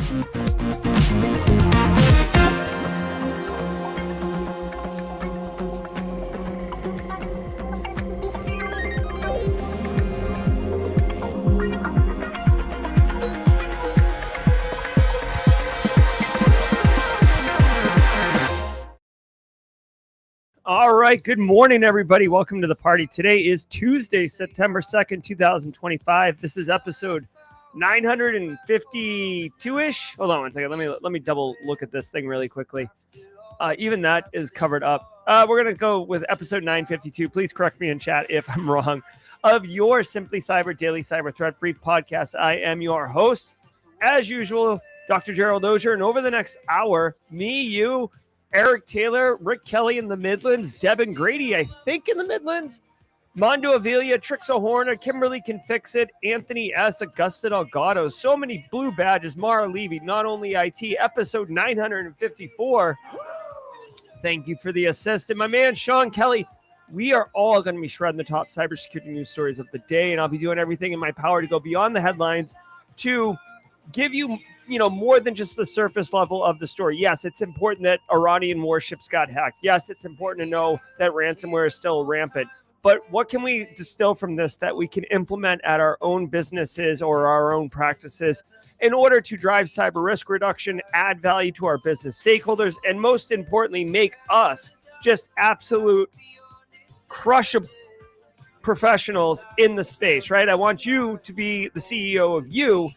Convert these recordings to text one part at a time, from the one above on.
All right. Good morning, everybody. Welcome to the party. Today is Tuesday, September 2nd, 2025. This is episode 952-ish. Hold on one second. Let me double look at this thing really quickly. Even that is covered up. We're going to go with episode 952. Please correct me in chat if I'm wrong. Of your Simply Cyber Daily Cyber Threat Brief podcast. I am your host, as usual, Dr. Gerald Auger. And over the next hour, me, you, Eric Taylor, Rick Kelly in the Midlands, Devin Grady, I think in the Midlands, Mondo Avila, Trixo Horner, Kimberly Can Fix It, Anthony S., Augusta Delgado, so many blue badges, Mara Levy, Not Only IT, episode 954. Thank you for the assist. And my man, Sean Kelly, we are all going to be shredding the top cybersecurity news stories of the day, and I'll be doing everything in my power to go beyond the headlines to give you more than just the surface level of the story. Yes, it's important that Iranian warships got hacked. Yes, it's important to know that ransomware is still rampant. But what can we distill from this that we can implement at our own businesses or our own practices in order to drive cyber risk reduction, add value to our business stakeholders, and most importantly, make us just absolute crushable professionals in the space, right? I want you to be the CEO of you,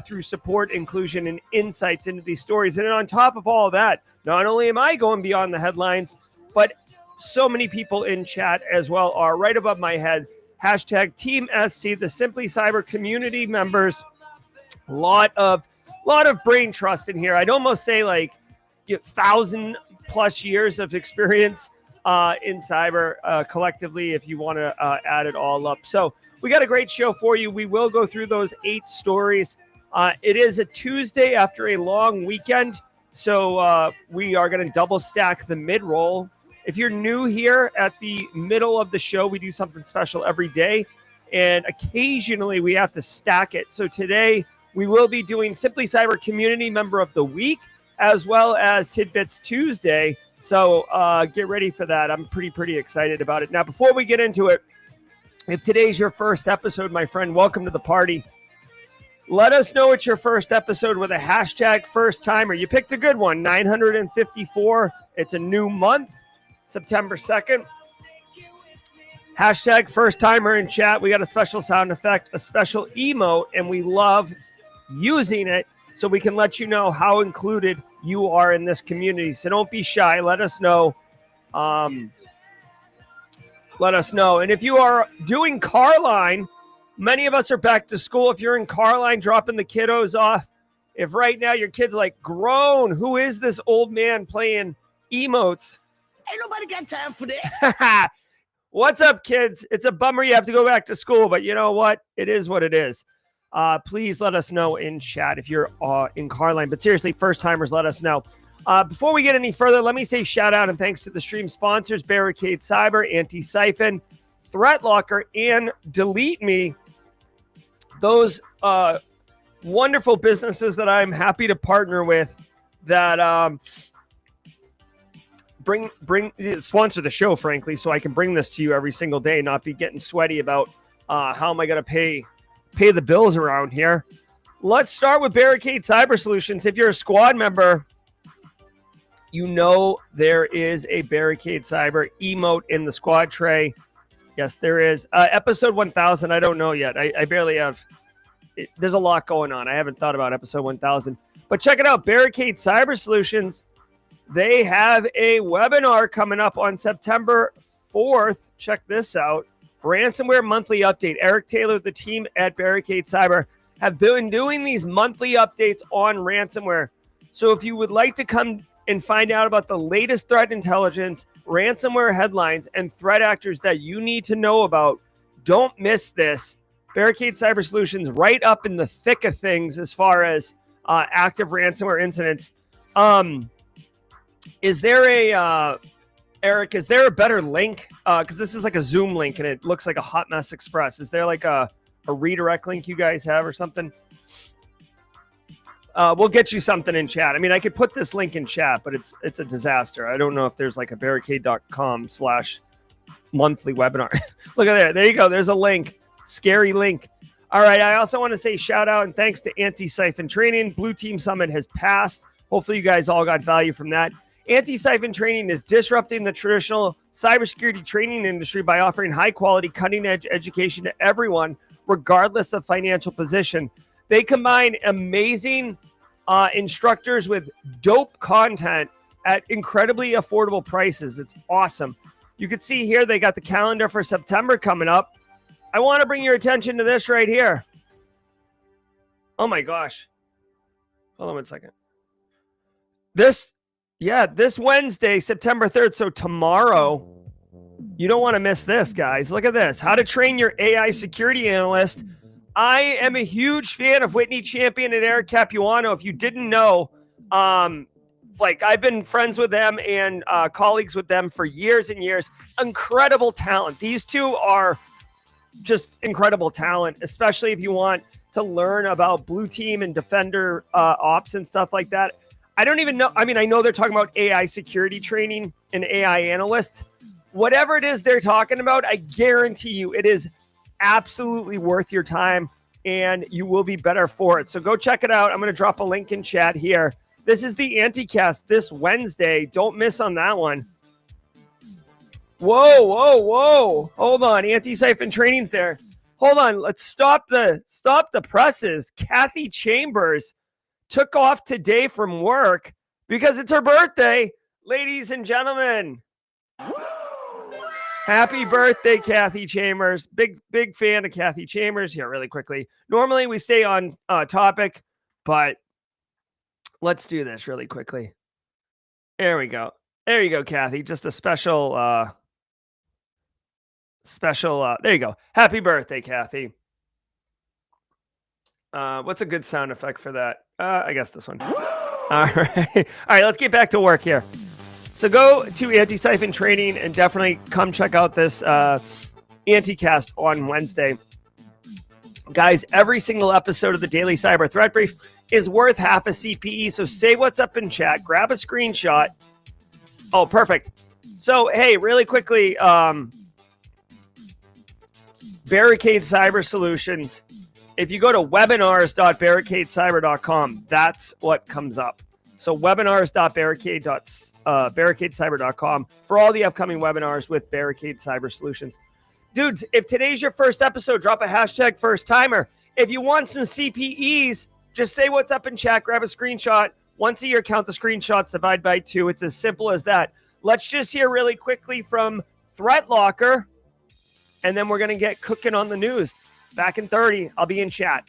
through support, inclusion, and insights into these stories. And on top of all that, not only am I going beyond the headlines, but so many people in chat as well are right above my head. Hashtag Team SC, the Simply Cyber community members. Lot of brain trust in here. I'd almost say like 1,000+ years of experience in cyber collectively, if you want to add it all up. So we got a great show for you. We will go through those 8 stories. It is a Tuesday after a long weekend, so we are going to double stack the mid-roll. If you're new here at the middle of the show, we do something special every day, and occasionally we have to stack it. So today we will be doing Simply Cyber Community Member of the Week, as well as Tidbits Tuesday. So get ready for that. I'm pretty excited about it. Now, before we get into it, if today's your first episode, my friend, welcome to the party. Let us know it's your first episode with a hashtag first timer. You picked a good one, 954. It's a new month, September 2nd. Hashtag first timer in chat. We got a special sound effect, a special emote, and we love using it so we can let you know how included you are in this community. So don't be shy. Let us know. Let us know. And if you are doing Carline, many of us are back to school. If you're in Carline dropping the kiddos off, if right now your kid's like, grown, who is this old man playing emotes? Ain't nobody got time for that. What's up, kids? It's a bummer you have to go back to school, but you know what? It is what it is. Please let us know in chat if you're in Carline. But seriously, first timers, let us know. Before we get any further, let me say shout out and thanks to the stream sponsors, Barricade Cyber, Antisyphon, Threat Locker, and Delete Me. Those wonderful businesses that I'm happy to partner with that bring sponsor the show, frankly, so I can bring this to you every single day, not be getting sweaty about how am I going to pay the bills around here. Let's start with Barricade Cyber Solutions. If you're a squad member, you know there is a Barricade Cyber emote in the squad tray. Yes, there is. Episode 1000, I don't know yet. I barely have. There's a lot going on. I haven't thought about episode 1000. But check it out, Barricade Cyber Solutions. They have a webinar coming up on September 4th. Check this out. Ransomware Monthly Update. Eric Taylor, the team at Barricade Cyber, have been doing these monthly updates on ransomware. So if you would like to come and find out about the latest threat intelligence, ransomware headlines, and threat actors that you need to know about, don't miss this. Barricade Cyber Solutions right up in the thick of things as far as active ransomware incidents. Is there a, Eric, is there a better link? Because this is like a Zoom link and it looks like a Hot Mess Express. Is there like a redirect link you guys have or something? We'll get you something in chat. I mean, I could put this link in chat, but it's a disaster. I don't know if there's like a barricade.com/monthly webinar. Look at there. There you go. There's a link. Scary link. All right. I also want to say shout out and thanks to Antisyphon Training. Blue Team Summit has passed. Hopefully you guys all got value from that. Antisyphon Training is disrupting the traditional cybersecurity training industry by offering high-quality, cutting-edge education to everyone, regardless of financial position. They combine amazing instructors with dope content at incredibly affordable prices. It's awesome. You can see here they got the calendar for September coming up. I want to bring your attention to this right here. Oh, my gosh. Hold on one second. This Wednesday, September 3rd, so tomorrow, you don't want to miss this, guys. Look at this. How to train your AI security analyst. I am a huge fan of Whitney Champion and Eric Capuano. If you didn't know, I've been friends with them and colleagues with them for years and years. Incredible talent. These two are just incredible talent, especially if you want to learn about blue team and defender ops and stuff like that. I don't even know. I mean, I know they're talking about AI security training and AI analysts. Whatever it is they're talking about, I guarantee you it is absolutely worth your time and you will be better for it. So go check it out. I'm going to drop a link in chat here. This is the Anticast this Wednesday. Don't miss on that one. Whoa. Hold on. Antisyphon Training's there. Hold on. Let's stop the presses. Kathy Chambers took off today from work because it's her birthday. Ladies and gentlemen, happy birthday, Kathy Chambers. Big fan of Kathy Chambers. Here, really quickly. Normally we stay on topic, but let's do this really quickly. There we go. There you go, Kathy. Just a special, there you go. Happy birthday, Kathy. What's a good sound effect for that? I guess this one. All right, let's get back to work here. So go to Antisyphon Training and definitely come check out this Anticast on Wednesday. Guys, every single episode of the Daily Cyber Threat Brief is worth half a CPE, so say what's up in chat, grab a screenshot. Oh, perfect. So, hey, really quickly, Barricade Cyber Solutions. If you go to webinars.barricadecyber.com, that's what comes up. So webinars.barricadecyber.com for all the upcoming webinars with Barricade Cyber Solutions. Dudes, if today's your first episode, drop a hashtag first timer. If you want some CPEs, just say what's up in chat, grab a screenshot. Once a year, count the screenshots, divide by 2. It's as simple as that. Let's just hear really quickly from Threat Locker, and then we're going to get cooking on the news. Back in 30. I'll be in chat.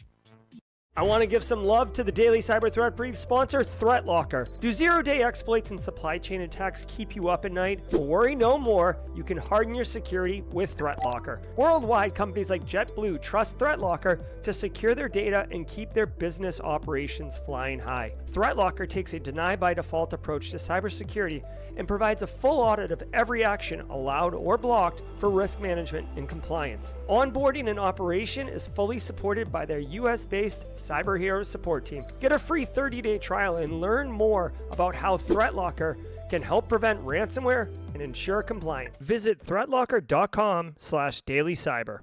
I want to give some love to the Daily Cyber Threat Brief sponsor, Threat Locker. Do zero-day exploits and supply chain attacks keep you up at night? Well, worry no more. You can harden your security with Threat Locker. Worldwide, companies like JetBlue trust Threat Locker to secure their data and keep their business operations flying high. Threat Locker takes a deny-by-default approach to cybersecurity and provides a full audit of every action allowed or blocked for risk management and compliance. Onboarding and operation is fully supported by their US-based Cyber Heroes support team. Get a free 30-day trial and learn more about how Threat Locker can help prevent ransomware and ensure compliance. Visit threatlocker.com/dailycyber.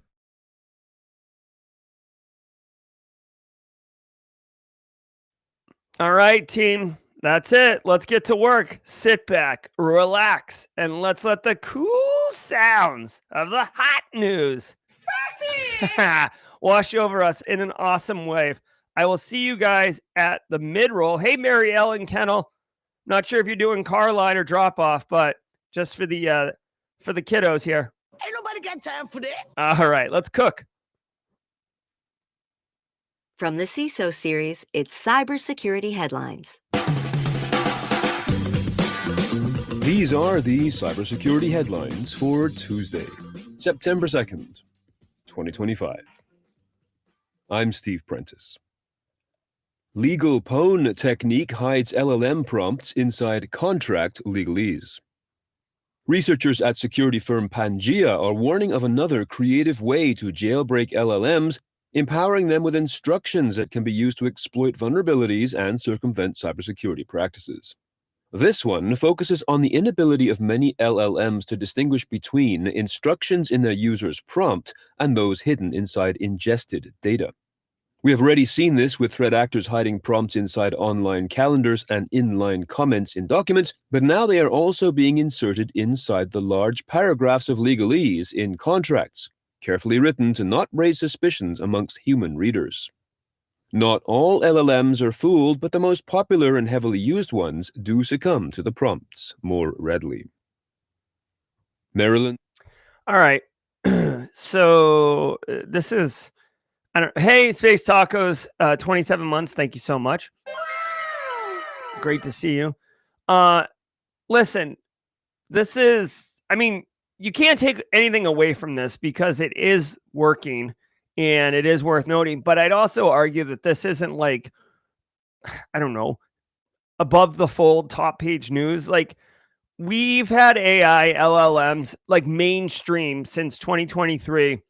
All right, team. That's it. Let's get to work. Sit back, relax, and let's let the cool sounds of the hot news wash over us in an awesome wave. I will see you guys at the mid-roll. Hey, Mary Ellen Kennel. Not sure if you're doing car line or drop-off, but just for the kiddos here. Ain't nobody got time for that. All right, let's cook. From the CISO series, it's Cybersecurity Headlines. These are the cybersecurity headlines for Tuesday, September 2nd, 2025. I'm Steve Prentice. Legal pwn technique hides LLM prompts inside contract legalese. Researchers at security firm Pangea are warning of another creative way to jailbreak LLMs empowering them with instructions that can be used to exploit vulnerabilities and circumvent cybersecurity practices. This one focuses on the inability of many LLMs to distinguish between instructions in their user's prompt and those hidden inside ingested data. We have already seen this with threat actors hiding prompts inside online calendars and inline comments in documents, but now they are also being inserted inside the large paragraphs of legalese in contracts, carefully written to not raise suspicions amongst human readers. Not all LLMs are fooled, but the most popular and heavily used ones do succumb to the prompts more readily. Maryland. All right. So this is, hey, Space Tacos, 27 months. Thank you so much. Great to see you. Listen, this is, I mean, you can't take anything away from this because it is working and it is worth noting. But I'd also argue that this isn't like, I don't know, above the fold top page news. Like, we've had AI LLMs like mainstream since 2023.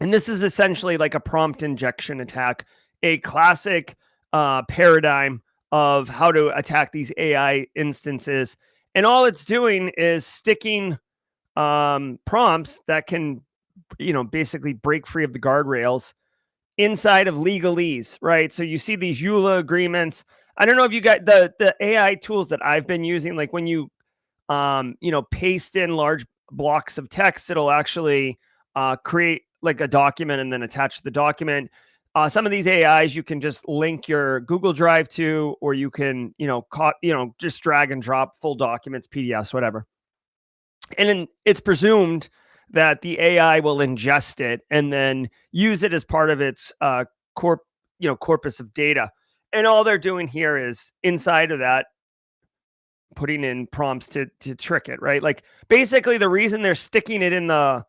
And this is essentially like a prompt injection attack, a classic paradigm of how to attack these AI instances. And all it's doing is sticking prompts that can, basically break free of the guardrails inside of legalese, right? So you see these EULA agreements. I don't know if you got the AI tools that I've been using, like when you, paste in large blocks of text, it'll actually create like a document and then attach the document. Some of these AIs you can just link your Google Drive to, or you can, just drag and drop full documents, PDFs, whatever. And then it's presumed that the AI will ingest it and then use it as part of its corpus of data. And all they're doing here is inside of that, putting in prompts to trick it, right? Like basically the reason they're sticking it in the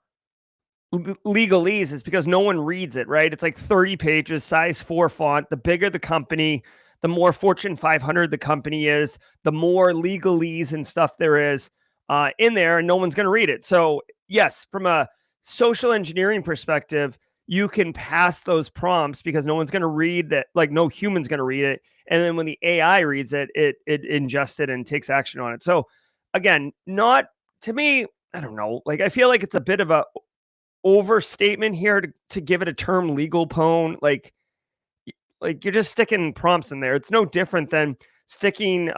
legalese is because no one reads it, right? It's like 30 pages, size 4 font. The bigger the company, the more Fortune 500 the company is, the more legalese and stuff there is in there, and no one's going to read it. So yes, from a social engineering perspective, you can pass those prompts because no one's going to read that, like no human's going to read it. And then when the AI reads it, it ingests it and takes action on it. So again, not to me, I don't know, like I feel like it's a bit of a overstatement here to give it a term legal pwn. Like you're just sticking prompts in there. It's no different than sticking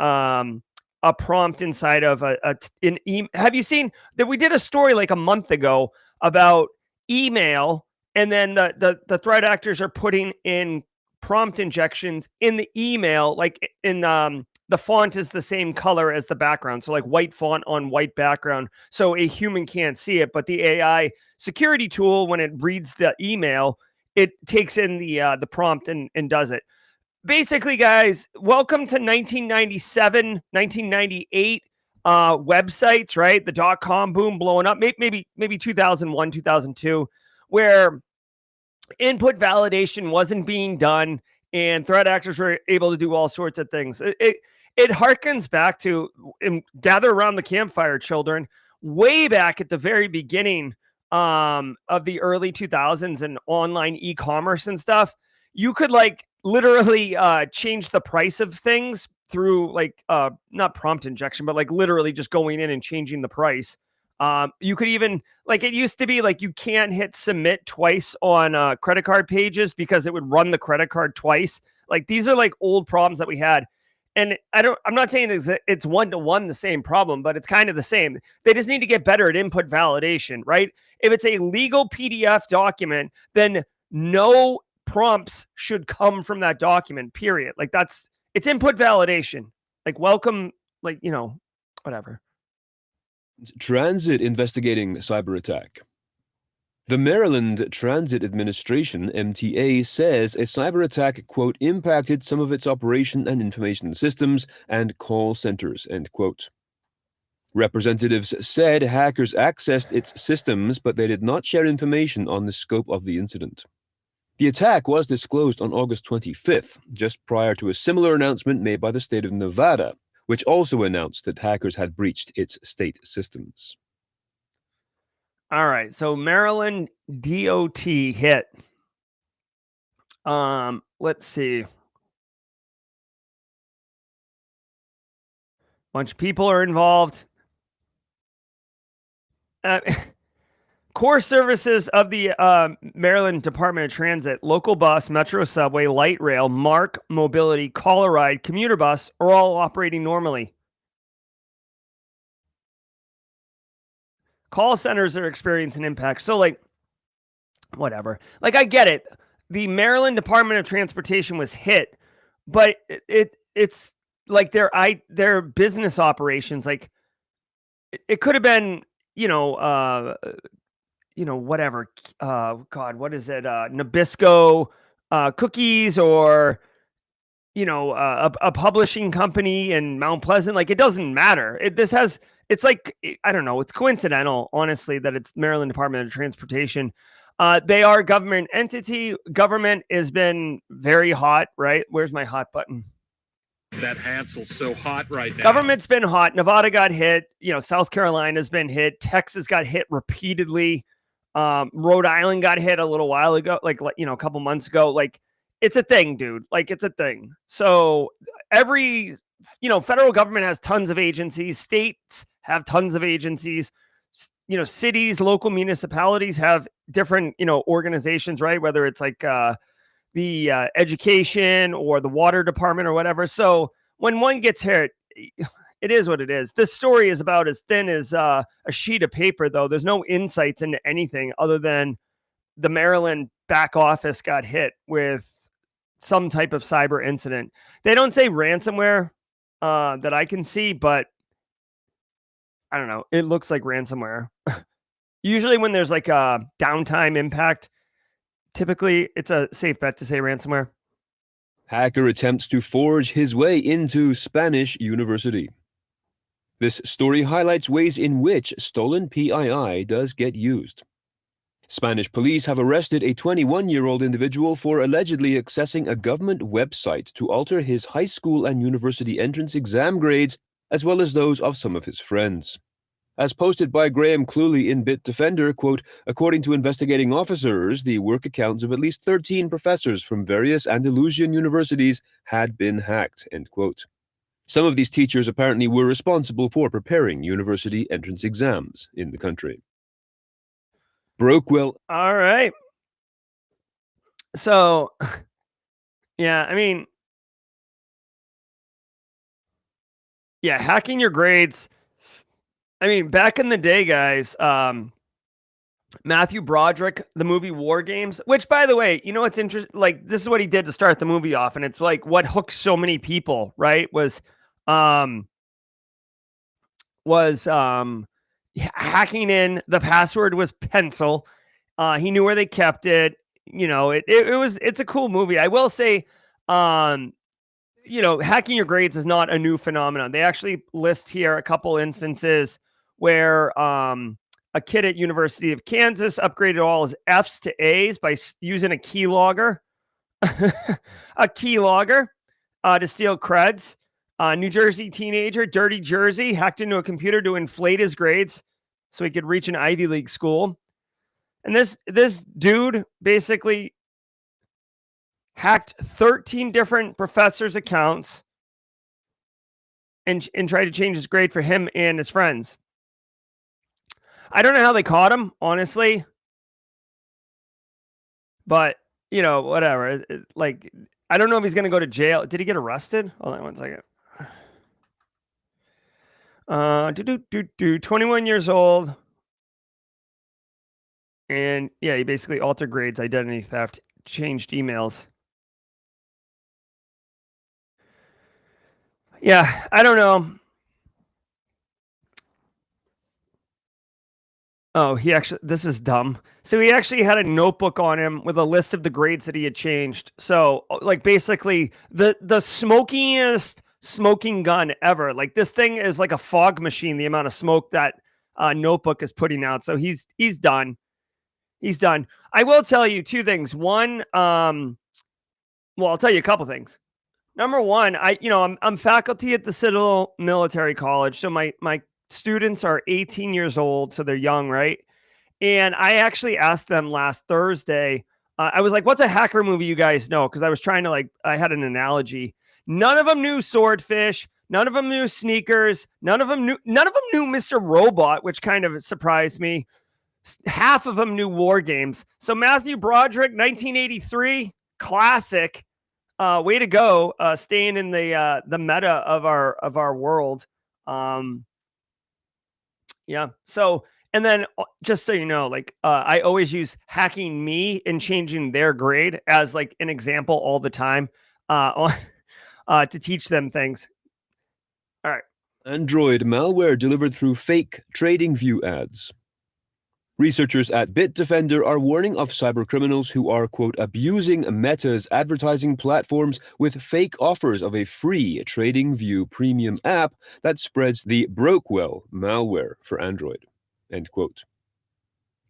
a prompt inside of an email. Have you seen that we did a story like a month ago about email, and then the threat actors are putting in prompt injections in the email, like in the font is the same color as the background. So like white font on white background. So a human can't see it, but the AI security tool, when it reads the email, it takes in the prompt and does it. Basically, guys, welcome to 1997, 1998 websites, right? The .com boom blowing up, maybe 2001, 2002, where input validation wasn't being done and threat actors were able to do all sorts of things. It harkens back to, gather around the campfire, children, way back at the very beginning of the early 2000s and online e-commerce and stuff. You could like literally change the price of things through like not prompt injection, but like literally just going in and changing the price. You could even, like, it used to be like you can't hit submit twice on credit card pages because it would run the credit card twice. Like these are like old problems that we had. And I'm not saying it's one-to-one the same problem, but it's kind of the same. They just need to get better at input validation, right? If it's a legal PDF document, then no prompts should come from that document, period. Like it's input validation. Like welcome, like, whatever. Transit investigating cyber attack. The Maryland Transit Administration, MTA, says a cyber attack, quote, impacted some of its operation and information systems and call centers, end quote. Representatives said hackers accessed its systems, but they did not share information on the scope of the incident. The attack was disclosed on August 25th, just prior to a similar announcement made by the state of Nevada, which also announced that hackers had breached its state systems. All right, so Maryland DOT hit Let's see. Bunch of people are involved. Core services of the Maryland Department of Transit, local bus, metro subway, light rail, MARC mobility, caller ride, commuter bus are all operating normally. Call centers are experiencing impact. So, like, whatever. Like, I get it. The Maryland Department of Transportation was hit, but it's like their business operations. Like, it could have been, whatever. God, what is it? Nabisco cookies, or a publishing company in Mount Pleasant. Like, it doesn't matter. It's like, I don't know. It's coincidental, honestly, that it's Maryland Department of Transportation. They are a government entity. Government has been very hot, right? Where's my hot button? That Hansel's so hot right now. Government's been hot. Nevada got hit. South Carolina's been hit. Texas got hit repeatedly. Rhode Island got hit a little while ago, like a couple months ago. Like, it's a thing, dude. Like, it's a thing. So every, federal government has tons of agencies. States have tons of agencies. Cities, local municipalities have different, organizations, right? Whether it's like the education or the water department or whatever. So when one gets hit, it is what it is. This story is about as thin as a sheet of paper, though. There's no insights into anything other than the Maryland back office got hit with some type of cyber incident. They don't say ransomware that I can see, but I don't know. It looks like ransomware. Usually when there's like a downtime impact, typically it's a safe bet to say ransomware. Hacker attempts to forge his way into Spanish university. This story highlights ways in which stolen PII does get used. Spanish police have arrested a 21-year-old individual for allegedly accessing a government website to alter his high school and university entrance exam grades, as well as those of some of his friends. As posted by Graham Cluley in Bitdefender, quote, according to investigating officers, the work accounts of at least 13 professors from various Andalusian universities had been hacked, end quote. Some of these teachers apparently were responsible for preparing university entrance exams in the country. Brokewell. All right. So, yeah, I mean, yeah, hacking your grades. I mean, back in the day, guys, Matthew Broderick, the movie War Games, which, by the way, what's interesting? Like, this is what he did to start the movie off, and it's like what hooked so many people, right? Was hacking in. The password was pencil. He knew where they kept it. It's a cool movie. I will say, hacking your grades is not a new phenomenon. They actually list here a couple instances where a kid at University of Kansas upgraded all his F's to A's by using a keylogger, to steal creds. New Jersey teenager, Dirty Jersey, hacked into a computer to inflate his grades so he could reach an Ivy League school. And this dude basically hacked 13 different professors' accounts and tried to change his grade for him and his friends. I don't know how they caught him, honestly. But, whatever. Like, I don't know if he's going to go to jail. Did he get arrested? Hold on one second. 21 years old. And, yeah, he basically altered grades, identity theft, changed emails. Yeah, I don't know. Oh, this is dumb. So he actually had a notebook on him with a list of the grades that he had changed. So, like, basically the smokiest smoking gun ever. Like, this thing is like a fog machine, the amount of smoke that notebook is putting out. So he's done. He's done. I will tell you two things. One, well, I'll tell you a couple things. Number one, I'm faculty at the Citadel Military College. So my students are 18 years old, so they're young, right? And I actually asked them last Thursday, I was like, what's a hacker movie you guys know? Because I was trying to I had an analogy. None of them knew Swordfish. None of them knew Sneakers. None of them knew Mr. Robot, which kind of surprised me. Half of them knew War Games. So Matthew Broderick, 1983, classic. Way to go, staying in the meta of our world. Yeah. So, and then just so you know, I always use hacking me and changing their grade as an example all the time, to teach them things. All right. Android malware delivered through fake TradingView ads. Researchers at Bitdefender are warning of cybercriminals who are, quote, abusing Meta's advertising platforms with fake offers of a free TradingView premium app that spreads the Brokewell malware for Android, end quote.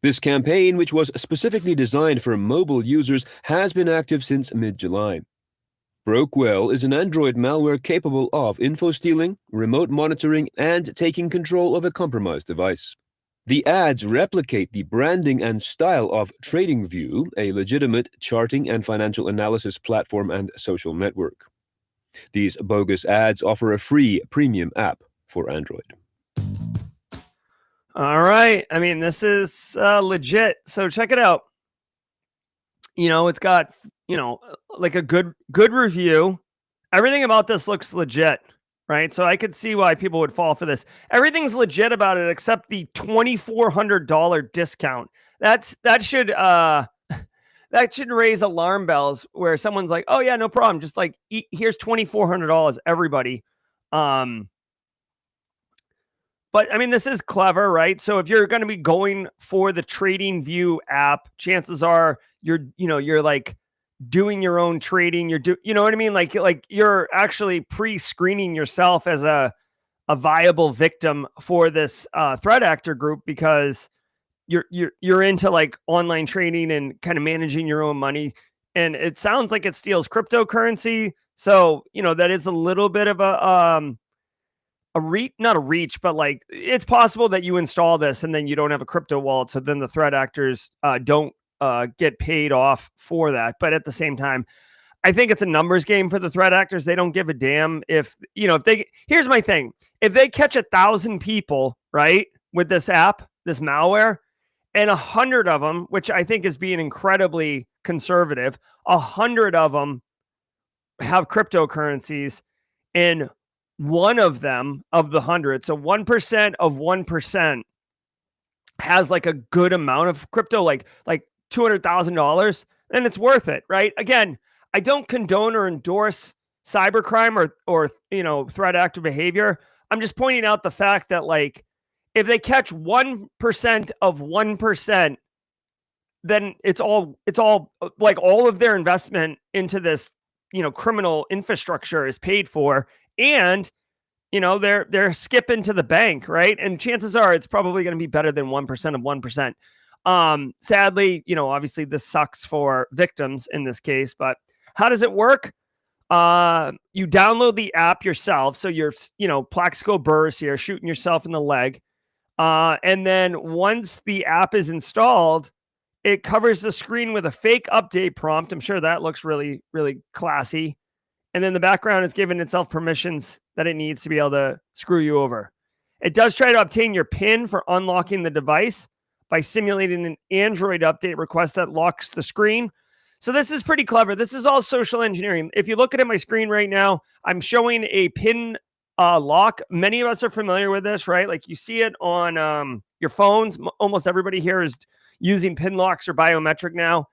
This campaign, which was specifically designed for mobile users, has been active since mid-July. Brokewell is an Android malware capable of info stealing, remote monitoring, and taking control of a compromised device. The ads replicate the branding and style of TradingView, a legitimate charting and financial analysis platform and social network. These bogus ads offer a free premium app for Android. All right. I mean, this is legit. So check it out. It's got, a good review. Everything about this looks legit. Right. So I could see why people would fall for this. Everything's legit about it except the $2,400 discount. That should raise alarm bells where someone's like, oh yeah, no problem. Just here's $2,400, everybody. But I mean, this is clever, right? So if you're going to be going for the TradingView app, chances are you're doing your own trading, you know what I mean? Like you're actually pre-screening yourself as a viable victim for this threat actor group, because you're into online trading and kind of managing your own money. And it sounds like it steals cryptocurrency. So, that is a little bit of not a reach, but it's possible that you install this and then you don't have a crypto wallet. So then the threat actors don't get paid off for that. But at the same time, I think it's a numbers game for the threat actors. They don't give a damn if here's my thing. If they catch 1,000 people, right, with this app, this malware, and 100 of them, which I think is being incredibly conservative, 100 of them have cryptocurrencies, and one of them of the 100, so 1% of 1% has a good amount of crypto, like $200,000, then it's worth it, right? Again, I don't condone or endorse cybercrime or threat actor behavior. I'm just pointing out the fact that if they catch 1% of 1%, then it's all all of their investment into this criminal infrastructure is paid for, and they're skipping to the bank, right? And chances are it's probably going to be better than 1% of 1%. Sadly, obviously this sucks for victims in this case, but how does it work? You download the app yourself. So you're, Plaxico Burrs here, shooting yourself in the leg. And then once the app is installed, it covers the screen with a fake update prompt. I'm sure that looks really, really classy. And then the background is giving itself permissions that it needs to be able to screw you over. It does try to obtain your PIN for unlocking the device by simulating an Android update request that locks the screen. So this is pretty clever. This is all social engineering. If you look at my screen right now, I'm showing a PIN lock. Many of us are familiar with this, right? You see it on your phones. Almost everybody here is using PIN locks or biometric now.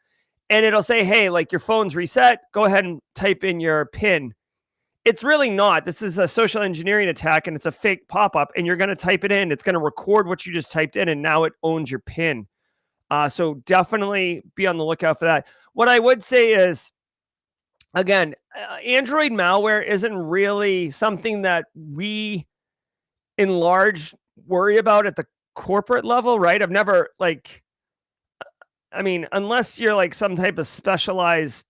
And it'll say, hey, your phone's reset. Go ahead and type in your PIN. It's really not. This is a social engineering attack, and it's a fake pop-up, and you're going to type it in. It's going to record what you just typed in, and now it owns your PIN. So definitely be on the lookout for that. What I would say is, again, Android malware isn't really something that we, in large, worry about at the corporate level, right? I've never, unless you're some type of specialized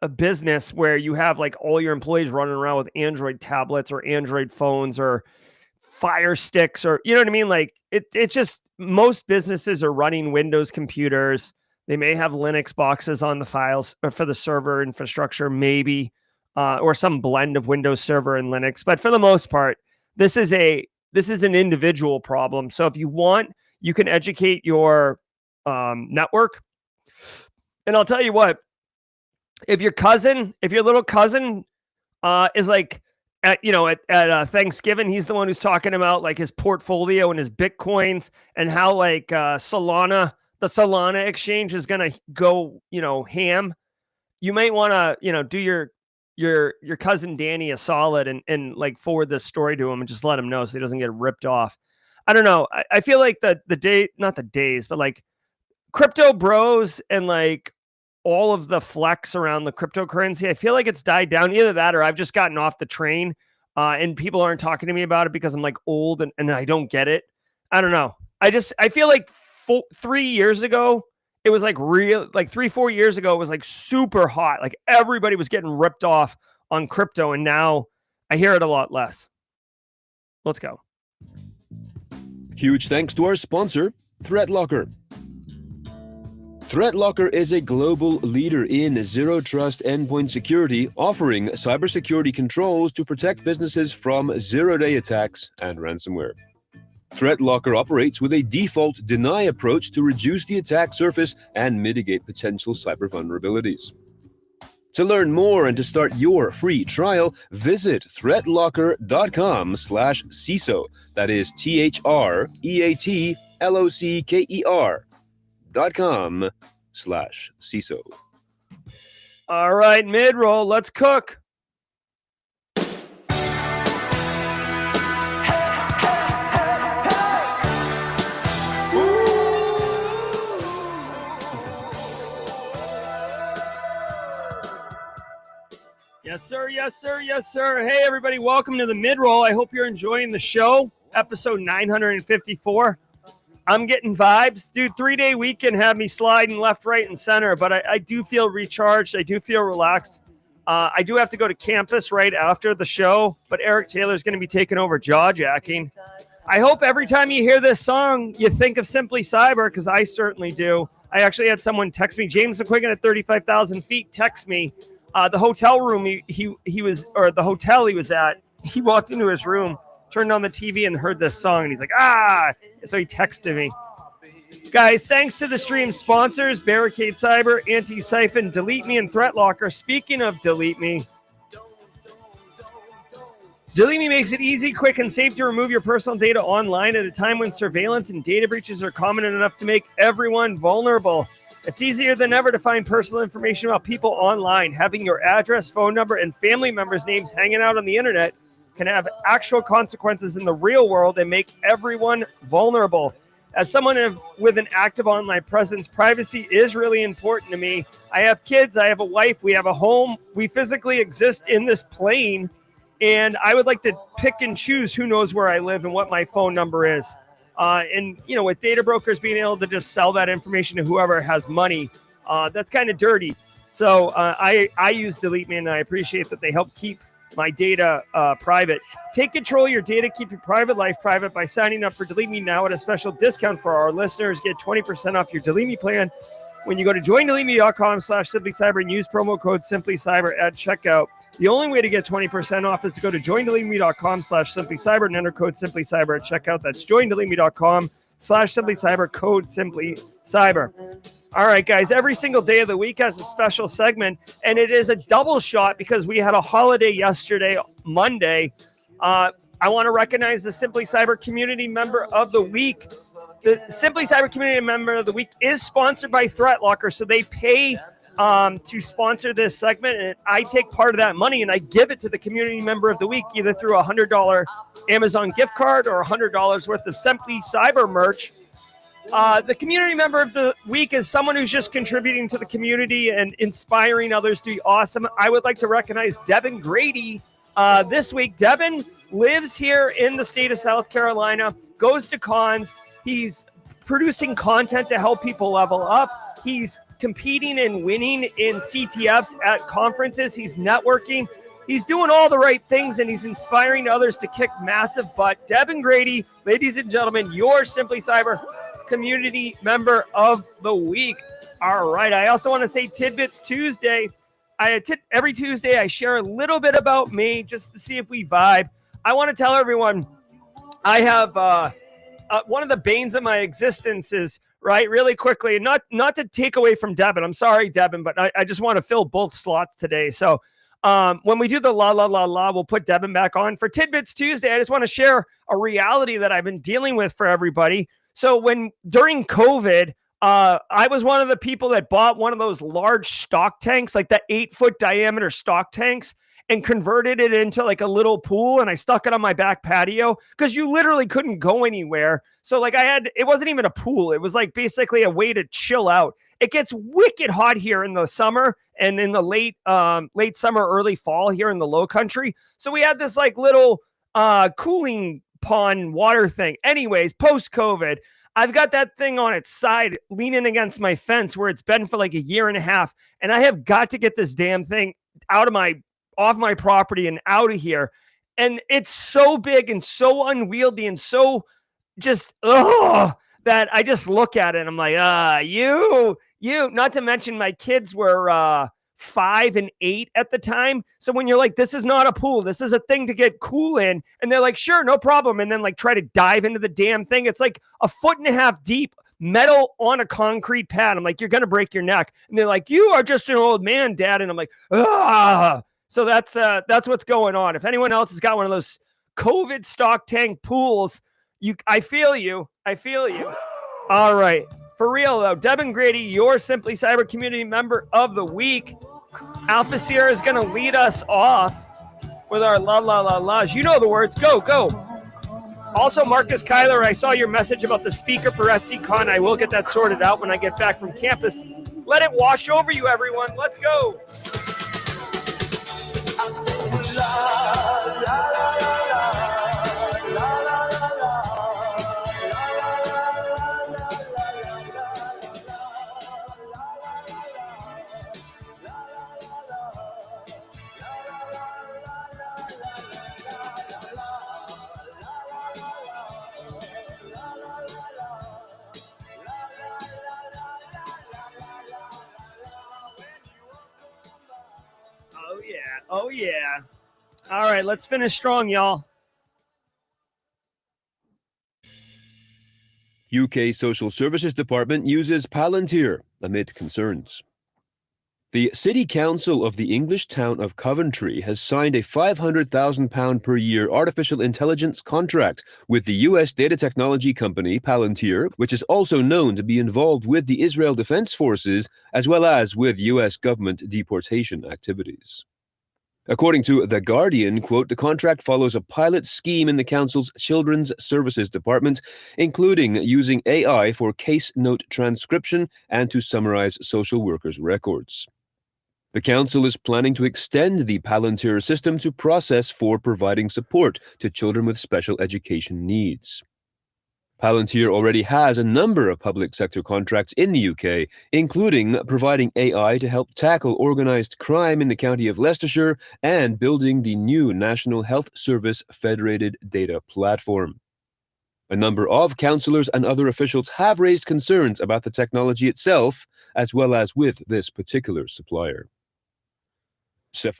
a business where you have all your employees running around with Android tablets or Android phones or Fire Sticks, or you know what I mean? It's just most businesses are running Windows computers. They may have Linux boxes on the files or for the server infrastructure, maybe, or some blend of Windows Server and Linux. But for the most part, this is an individual problem. So if you want, you can educate your network. And I'll tell you what, if your little cousin is like at Thanksgiving, he's the one who's talking about like his portfolio and his Bitcoins and how like the Solana exchange is going to go, ham. You might want to, do your cousin Danny a solid and like forward this story to him and just let him know so he doesn't get ripped off. I don't know. I feel like not the days, but like crypto bros and like all of the flex around the cryptocurrency, I feel like it's died down. Either that or I've just gotten off the train and people aren't talking to me about it because I'm like old and I don't get it. I don't know. I feel like 3 years ago, it was like 3-4 years ago, it was like super hot. Like everybody was getting ripped off on crypto. And now I hear it a lot less. Let's go. Huge thanks to our sponsor, ThreatLocker. ThreatLocker is a global leader in zero trust endpoint security, offering cybersecurity controls to protect businesses from zero-day attacks and ransomware. ThreatLocker operates with a default deny approach to reduce the attack surface and mitigate potential cyber vulnerabilities. To learn more and to start your free trial, visit threatlocker.com/CISO. That is THREATLOCKER.com/CISO. All right, mid-roll, let's cook. Yes, sir. Yes, sir. Yes, sir. Hey, everybody. Welcome to the mid-roll. I hope you're enjoying the show. Episode 954. I'm getting vibes. Dude, 3-day weekend had me sliding left, right, and center, but I do feel recharged. I do feel relaxed. I do have to go to campus right after the show, but Eric Taylor's going to be taking over jaw-jacking. I hope every time you hear this song, you think of Simply Cyber, because I certainly do. I actually had someone text me. James McQuiggan at 35,000 feet text me. The hotel room he was, or the hotel he was at, he walked into his room, turned on the TV and heard this song. And he's like, so he texted me. Guys, thanks to the stream sponsors, Barricade Cyber, Antisyphon, Delete Me, and ThreatLocker. Speaking of Delete Me, Delete Me makes it easy, quick, and safe to remove your personal data online at a time when surveillance and data breaches are common enough to make everyone vulnerable. It's easier than ever to find personal information about people online. Having your address, phone number, and family members' names hanging out on the internet can have actual consequences in the real world and make everyone vulnerable. As someone with an active online presence, privacy is really important to me. I have kids, I have a wife, we have a home. We physically exist in this plane, and I would like to pick and choose who knows where I live and what my phone number is. And, with data brokers being able to just sell that information to whoever has money, that's kind of dirty. So I use Delete Me, and I appreciate that they help keep my data private. Take control of your data, keep your private life private by signing up for Delete Me now at a special discount for our listeners. Get 20% off your Delete Me plan when you go to joindeleteme.com/simplycyber and use promo code simplycyber at checkout. The only way to get 20% off is to go to joindeleteme.com/simplycyber and enter code simplycyber at checkout. That's joindeleteme.com/simplycyber, code simplycyber. All right, guys, every single day of the week has a special segment, and it is a double shot because we had a holiday yesterday, Monday. I want to recognize the Simply Cyber Community Member of the Week. The Simply Cyber Community Member of the Week is sponsored by ThreatLocker, so they pay to sponsor this segment, and I take part of that money and I give it to the Community Member of the Week, either through a $100 Amazon gift card or $100 worth of Simply Cyber merch. The Community Member of the Week is someone who's just contributing to the community and inspiring others to be awesome. I would like to recognize Devin Grady this week. Devin lives here in the state of South Carolina, goes to cons. He's producing content to help people level up. He's competing and winning in CTFs at conferences. He's networking. He's doing all the right things, and he's inspiring others to kick massive butt. Devin Grady, ladies and gentlemen, your Simply Cyber Community Member of the Week. All right. I also want to say Tidbits Tuesday. Every Tuesday, I share a little bit about me just to see if we vibe. I want to tell everyone I have one of the banes of my existence is, right, really quickly, not to take away from Devin. I'm sorry, Devin, but I just want to fill both slots today. So when we do the we'll put Devin back on. For Tidbits Tuesday, I just want to share a reality that I've been dealing with for everybody. So during COVID, I was one of the people that bought one of those large stock tanks, like the 8-foot diameter stock tanks, and converted it into like a little pool. And I stuck it on my back patio because you literally couldn't go anywhere. So like it wasn't even a pool. It was like basically a way to chill out. It gets wicked hot here in the summer and in the late summer, early fall here in the low country. So we had this like little cooling pond water thing. Anyways, post-COVID, I've got that thing on its side leaning against my fence where it's been for like a year and a half. And I have got to get this damn thing off my property and out of here. And it's so big and so unwieldy and so just, that I just look at it and I'm like, you, not to mention my kids were 5 and 8 at the time. So when you're like, this is not a pool, this is a thing to get cool in. And they're like, sure, no problem. And then like try to dive into the damn thing. It's like 1.5 feet deep, metal on a concrete pad. I'm like, you're going to break your neck. And they're like, you are just an old man, Dad. And I'm like, So that's what's going on. If anyone else has got one of those COVID stock tank pools, I feel you. All right. For real, though, Devin Grady, your Simply Cyber Community Member of the Week. Alpha Sierra is going to lead us off with our la's. You know the words. Go. Also, Marcus Kyler, I saw your message about the speaker for SCCon. I will get that sorted out when I get back from campus. Let it wash over you, everyone. Let's go. Oh, yeah. All right, let's finish strong, y'all. UK Social Services Department uses Palantir amid concerns. The City Council of the English town of Coventry has signed a £500,000 per year artificial intelligence contract with the US data technology company Palantir, which is also known to be involved with the Israel Defense Forces as well as with US government deportation activities. According to The Guardian, quote, the contract follows a pilot scheme in the council's Children's Services Department, including using AI for case note transcription and to summarize social workers' records. The council is planning to extend the Palantir system to process for providing support to children with special education needs. Palantir already has a number of public sector contracts in the UK, including providing AI to help tackle organised crime in the county of Leicestershire and building the new National Health Service Federated Data Platform. A number of councillors and other officials have raised concerns about the technology itself, as well as with this particular supplier.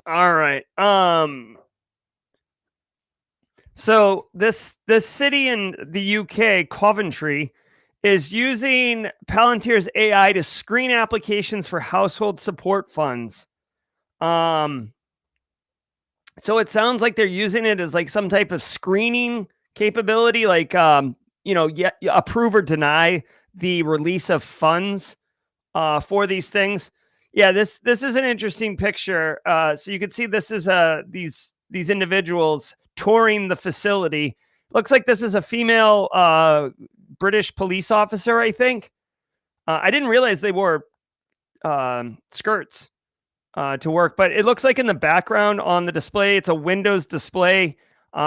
All right. So this city in the UK, Coventry, is using Palantir's AI to screen applications for household support funds. So it sounds like they're using it as like some type of screening capability, like approve or deny the release of funds for these things. Yeah, this is an interesting picture. So you can see this is these individuals touring the facility. Looks like this is a female British police officer, I think. I didn't realize they wore skirts to work, but it looks like in the background on the display, it's a Windows display.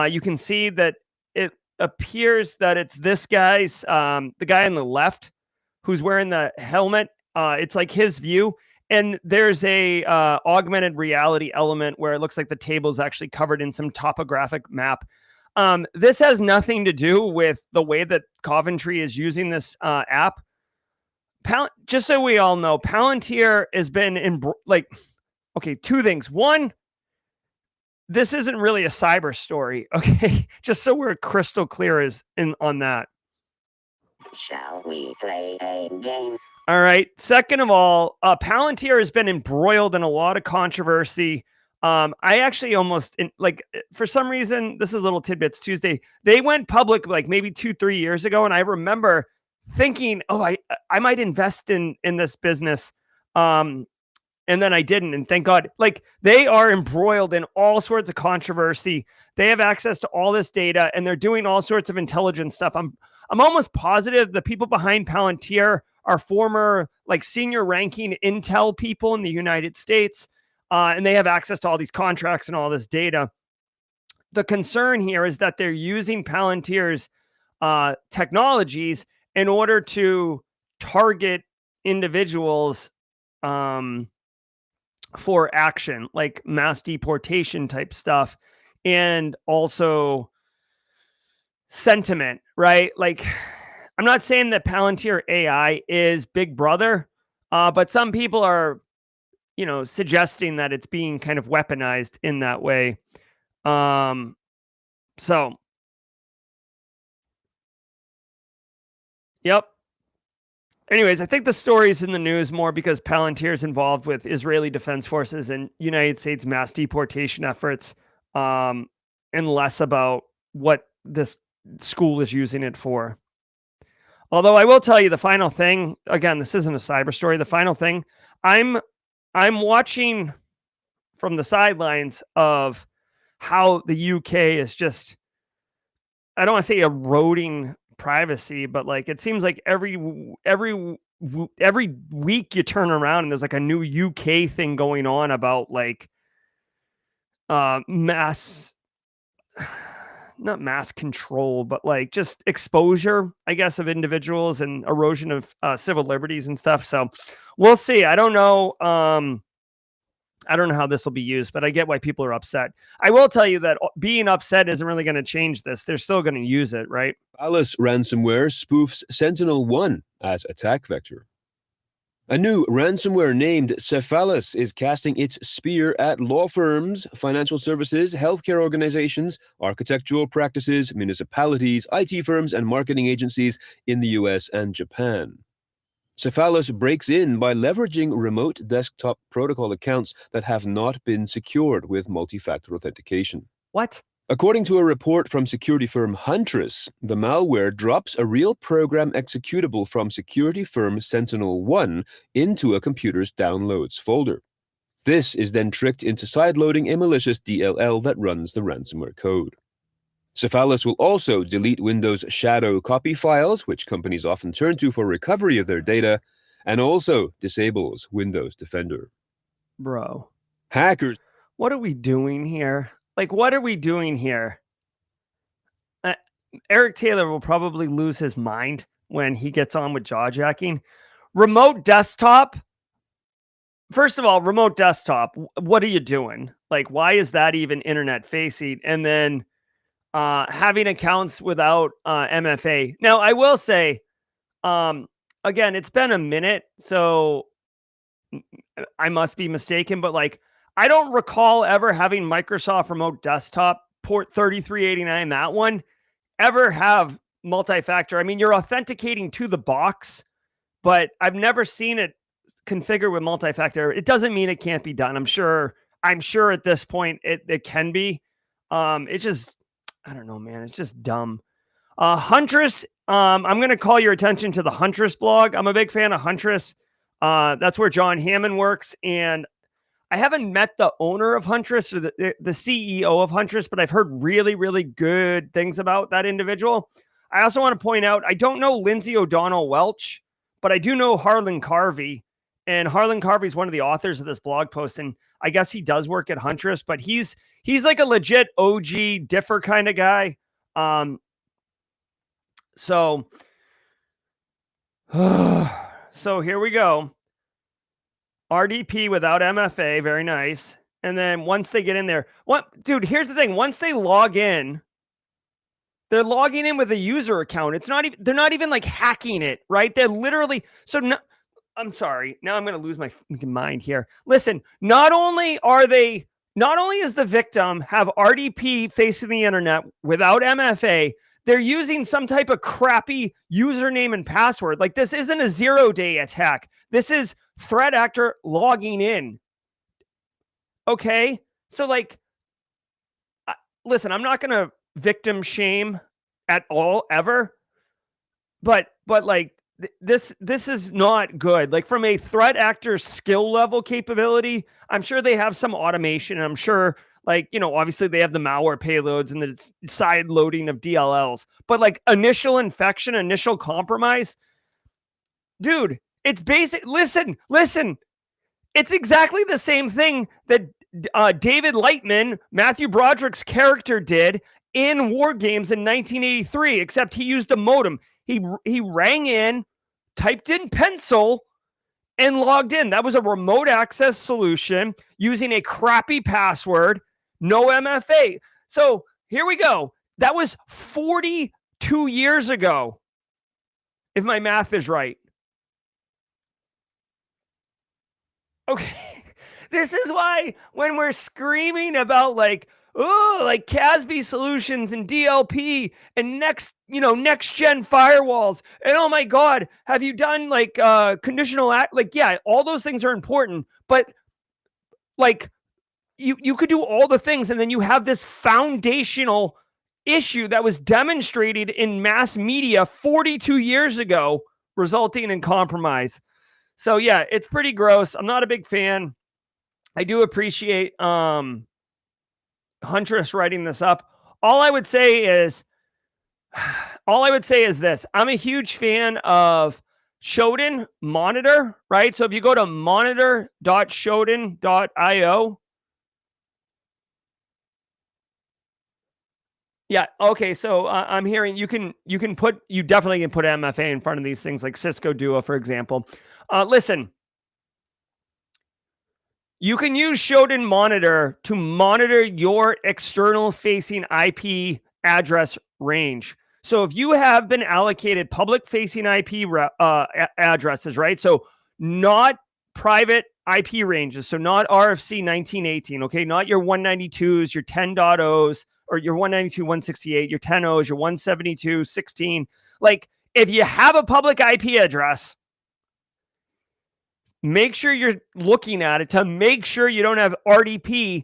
You can see that it appears that it's this guy's, the guy on the left who's wearing the helmet. It's like his view. And there's a augmented reality element where it looks like the table is actually covered in some topographic map. This has nothing to do with the way that Coventry is using this app. Just so we all know, Palantir has been in okay, two things. One, this isn't really a cyber story, okay? Just so we're crystal clear on that. Shall we play a game? All right. Second of all, Palantir has been embroiled in a lot of controversy. I actually for some reason, this is a little tidbits Tuesday. They went public like maybe 2-3 years ago, and I remember thinking, oh, I might invest in this business. And then I didn't, and thank God. Like, they are embroiled in all sorts of controversy. They have access to all this data, and they're doing all sorts of intelligence stuff. I'm almost positive the people behind Palantir are former like senior ranking intel people in the United States, and they have access to all these contracts and all this data. The concern here is that they're using Palantir's technologies in order to target individuals for action, like mass deportation type stuff, and also sentiment, right? Like, I'm not saying that Palantir AI is Big Brother, but some people are, suggesting that it's being kind of weaponized in that way. So, yep. Anyways, I think the story's in the news more because Palantir is involved with Israeli Defense Forces and United States mass deportation efforts, and less about what this school is using it for. Although I will tell you the final thing, again, this isn't a cyber story. The final thing, I'm watching from the sidelines of how the UK is just, I don't want to say eroding privacy, but like it seems like every week you turn around and there's like a new UK thing going on about like mass, not mass control, but like just exposure, I guess, of individuals and erosion of civil liberties and stuff. So we'll see. I don't know. I don't know how this will be used, but I get why people are upset. I will tell you that being upset isn't really going to change this. They're still going to use it, right? Alice ransomware spoofs Sentinel-1 as attack vector. A new ransomware named Cephalus is casting its spear at law firms, financial services, healthcare organizations, architectural practices, municipalities, IT firms, and marketing agencies in the US and Japan. Cephalus breaks in by leveraging remote desktop protocol accounts that have not been secured with multi-factor authentication. What? According to a report from security firm Huntress, the malware drops a real program executable from security firm Sentinel-1 into a computer's downloads folder. This is then tricked into sideloading a malicious DLL that runs the ransomware code. Cephalus will also delete Windows shadow copy files, which companies often turn to for recovery of their data, and also disables Windows Defender. Bro. Hackers. What are we doing here? Like, what are we doing here? Eric Taylor will probably lose his mind when he gets on with jawjacking. Remote desktop. First of all, remote desktop. What are you doing? Like, why is that even internet facing? And then having accounts without MFA. Now, I will say, again, it's been a minute, so I must be mistaken, but like, I don't recall ever having Microsoft Remote Desktop port 3389, that one, ever have multi-factor. I mean, you're authenticating to the box, but I've never seen it configured with multi-factor. It doesn't mean it can't be done. I'm sure at this point it can be. It's just, I don't know, man. It's just dumb. Huntress, I'm going to call your attention to the Huntress blog. I'm a big fan of Huntress. That's where John Hammond works. And I haven't met the owner of Huntress or the CEO of Huntress, but I've heard really, really good things about that individual. I also want to point out, I don't know Lindsay O'Donnell Welch, but I do know Harlan Carvey. And Harlan Carvey is one of the authors of this blog post. And I guess he does work at Huntress, but he's like a legit OG differ kind of guy. So here we go. RDP without MFA, very nice. And then once they get in there, dude, here's the thing. Once they log in, They're logging in with a user account. It's not even, they're not even like hacking it, right? They're literally, so no, I'm sorry. Now I'm going to lose my mind here. Listen, not only is the victim have RDP facing the internet without MFA, they're using some type of crappy username and password. Like, this isn't a 0-day attack. This is threat actor logging in. Okay? So like, listen, I'm not going to victim shame at all ever, but like, this is not good. Like, from a threat actor skill level capability, I'm sure they have some automation. And I'm sure, like, you know, obviously they have the malware payloads and the side loading of DLLs, but like initial infection, initial compromise, dude, it's basic. Listen, it's exactly the same thing that David Lightman, Matthew Broderick's character, did in War Games in 1983, except he used a modem. He rang in, typed in pencil, and logged in. That was a remote access solution using a crappy password, no MFA. So here we go. That was 42 years ago, if my math is right. Okay. This is why when we're screaming about like, oh, like CASB solutions and DLP and next gen firewalls, and oh my God, have you done like conditional act? Like, yeah, all those things are important, but like you could do all the things, and then you have this foundational issue that was demonstrated in mass media 42 years ago, resulting in compromise. So yeah, it's pretty gross. I'm not a big fan. I do appreciate Huntress writing this up. All I would say is this. I'm a huge fan of Shodan Monitor, right? So if you go to monitor.shodan.io. Yeah, okay, so I'm hearing you definitely can put MFA in front of these things like Cisco Duo, for example. Listen, you can use Shodan Monitor to monitor your external facing IP address range. So if you have been allocated public facing IP addresses, right? So not private IP ranges. So not RFC 1918, okay? Not your 192s, your 10.0s, or your 192.168, your 10.0s, your 172.16. Like, if you have a public IP address, make sure you're looking at it to make sure you don't have RDP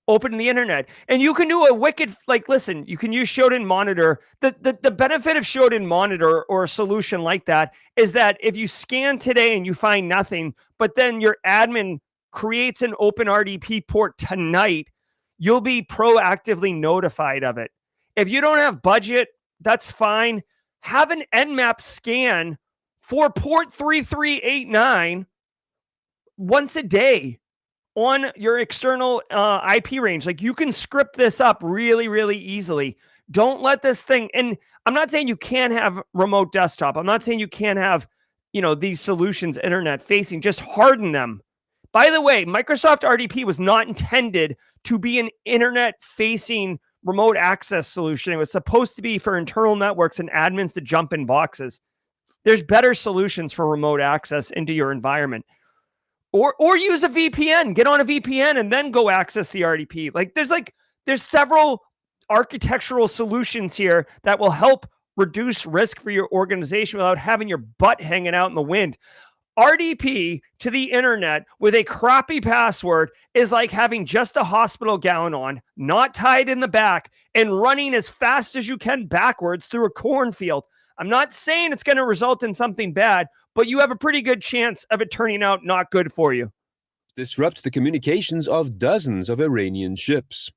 open in the internet. And you can do a wicked, like, listen, you can use Shodan Monitor. The benefit of Shodan Monitor or a solution like that is that if you scan today and you find nothing, but then your admin creates an open RDP port tonight, you'll be proactively notified of it. If you don't have budget, that's fine. Have an Nmap scan for port 3389 once a day on your external IP range. Like, you can script this up really, really easily. Don't let this thing, and I'm not saying you can't have remote desktop. I'm not saying you can't have, these solutions internet facing, just harden them. By the way, Microsoft RDP was not intended to be an internet facing remote access solution. It was supposed to be for internal networks and admins to jump in boxes. There's better solutions for remote access into your environment. Or use a VPN, get on a VPN and then go access the RDP. Like, there's several architectural solutions here that will help reduce risk for your organization without having your butt hanging out in the wind. RDP to the internet with a crappy password is like having just a hospital gown on, not tied in the back, and running as fast as you can backwards through a cornfield. I'm not saying it's going to result in something bad, but you have a pretty good chance of it turning out not good for you. Disrupt the communications of dozens of Iranian ships.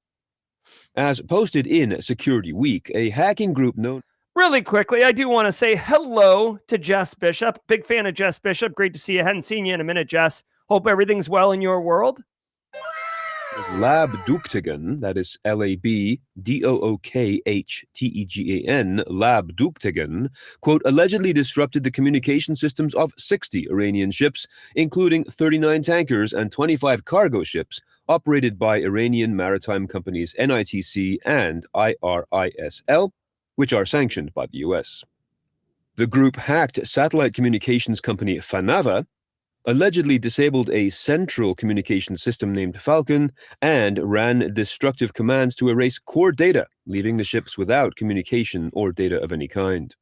As posted in Security Week, a hacking group known... Really quickly, I do want to say hello to Jess Bishop. Big fan of Jess Bishop. Great to see you. Hadn't seen you in a minute, Jess. Hope everything's well in your world. Labduktigan, that is Labdookhtegn, Labduktigan, quote, allegedly disrupted the communication systems of 60 Iranian ships, including 39 tankers and 25 cargo ships operated by Iranian maritime companies NITC and IRISL. which are sanctioned by the US. The group hacked satellite communications company Fanava, allegedly disabled a central communication system named Falcon, and ran destructive commands to erase core data, leaving the ships without communication or data of any kind.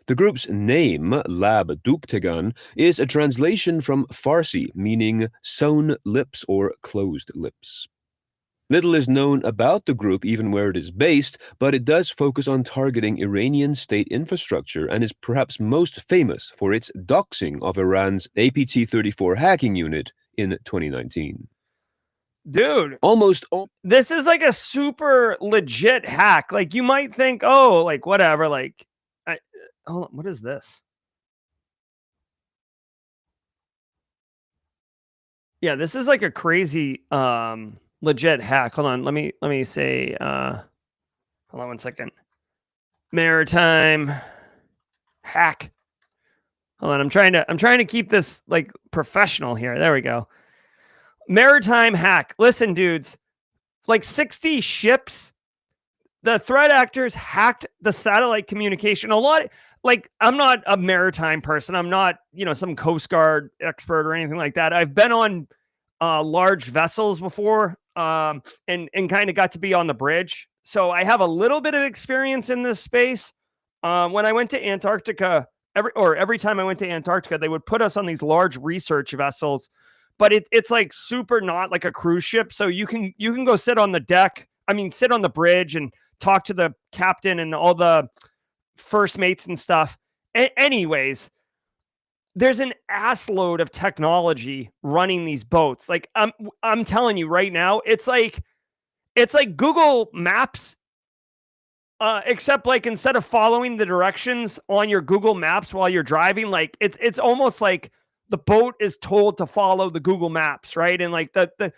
The group's name, Lab Duktegan, is a translation from Farsi, meaning sewn lips or closed lips. Little is known about the group, even where it is based, but it does focus on targeting Iranian state infrastructure and is perhaps most famous for its doxing of Iran's APT-34 hacking unit in 2019. Dude, Almost all. This is like a super legit hack. Like, you might think, oh, like whatever, like, hold on, what is this? Yeah, this is like a crazy legit hack. Hold on, let me say hold on one second. Maritime hack. Hold on, I'm trying to keep this like professional here. There we go. Maritime hack. Listen, dudes, like 60 ships, the threat actors hacked the satellite communication. A lot, like, I'm not a maritime person. I'm not, some Coast Guard expert or anything like that. I've been on large vessels before, and kind of got to be on the bridge. So I have a little bit of experience in this space. When I went to Antarctica, every time I went to Antarctica, they would put us on these large research vessels, but it's like super not like a cruise ship. So you can go sit on the deck. I mean, sit on the bridge and talk to the captain and all the first mates and stuff. Anyways, there's an ass load of technology running these boats. Like, I'm telling you right now, it's like Google Maps, except like instead of following the directions on your Google Maps while you're driving, like it's almost like the boat is told to follow the Google Maps, right? And like the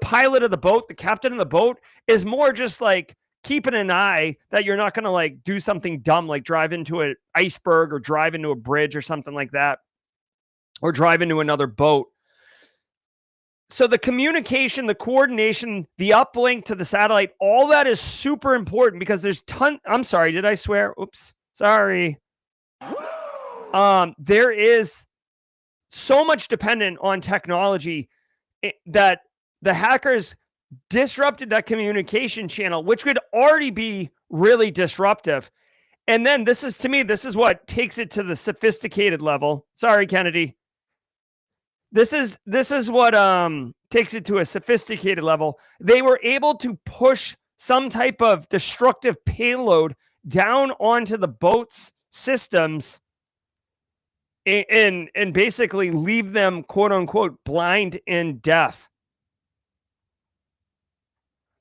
pilot of the boat, the captain of the boat, is more just like keeping an eye that you're not going to like do something dumb, like drive into an iceberg or drive into a bridge or something like that, or drive into another boat. So the communication, the coordination, the uplink to the satellite, all that is super important because there's I'm sorry, did I swear? Oops, sorry. There is so much dependent on technology that the hackers disrupted that communication channel, which could already be really disruptive. And then this is what takes it to the sophisticated level. Sorry, Kennedy. This is what takes it to a sophisticated level. They were able to push some type of destructive payload down onto the boat's systems and basically leave them, quote unquote, blind and deaf.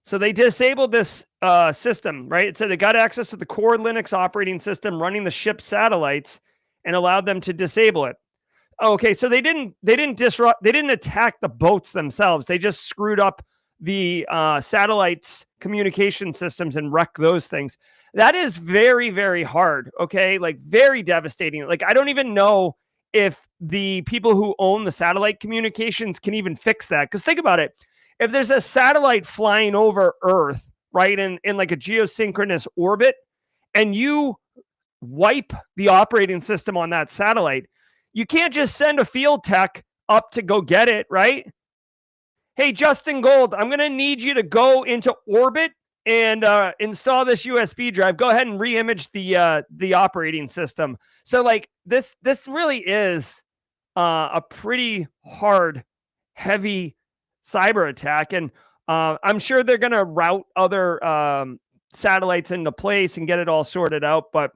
So they disabled this system, right? It said they got access to the core Linux operating system running the ship's satellites and allowed them to disable it. Okay, so they didn't attack the boats themselves. They just screwed up the satellites communication systems and wrecked those things. That is very, very hard. Okay, like very devastating. Like, I don't even know if the people who own the satellite communications can even fix that. Because think about it. If there's a satellite flying over Earth, right, in like a geosynchronous orbit, and you wipe the operating system on that satellite, you can't just send a field tech up to go get it, right? Hey, Justin Gold, I'm going to need you to go into orbit and install this USB drive. Go ahead and re-image the operating system. So like this really is a pretty hard, heavy cyber attack. And I'm sure they're going to route other satellites into place and get it all sorted out. But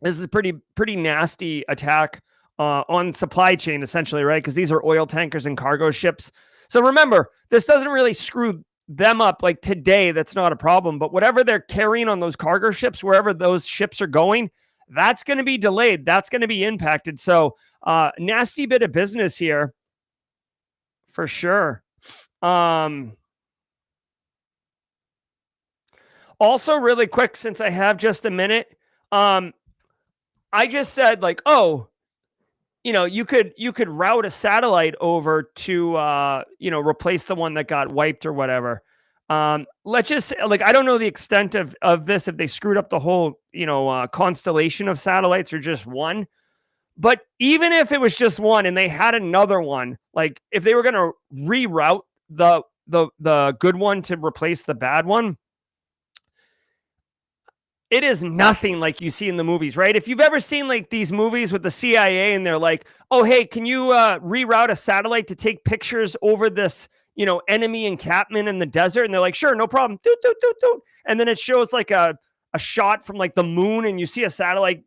this is a pretty nasty attack on supply chain, essentially, right? Because these are oil tankers and cargo ships. So remember, this doesn't really screw them up. Like today, that's not a problem. But whatever they're carrying on those cargo ships, wherever those ships are going, that's going to be delayed. That's going to be impacted. So nasty bit of business here for sure. Also, really quick, since I have just a minute, I just said like, oh, you could route a satellite over to, replace the one that got wiped or whatever. Let's just like, I don't know the extent of this, if they screwed up the whole, constellation of satellites or just one. But even if it was just one and they had another one, like if they were going to reroute the good one to replace the bad one, it is nothing like you see in the movies, right? If you've ever seen like these movies with the CIA and they're like, oh, hey, can you reroute a satellite to take pictures over this, enemy encampment in the desert? And they're like, sure, no problem. Doot, doot, doot, doot. And then it shows like a shot from like the moon and you see a satellite,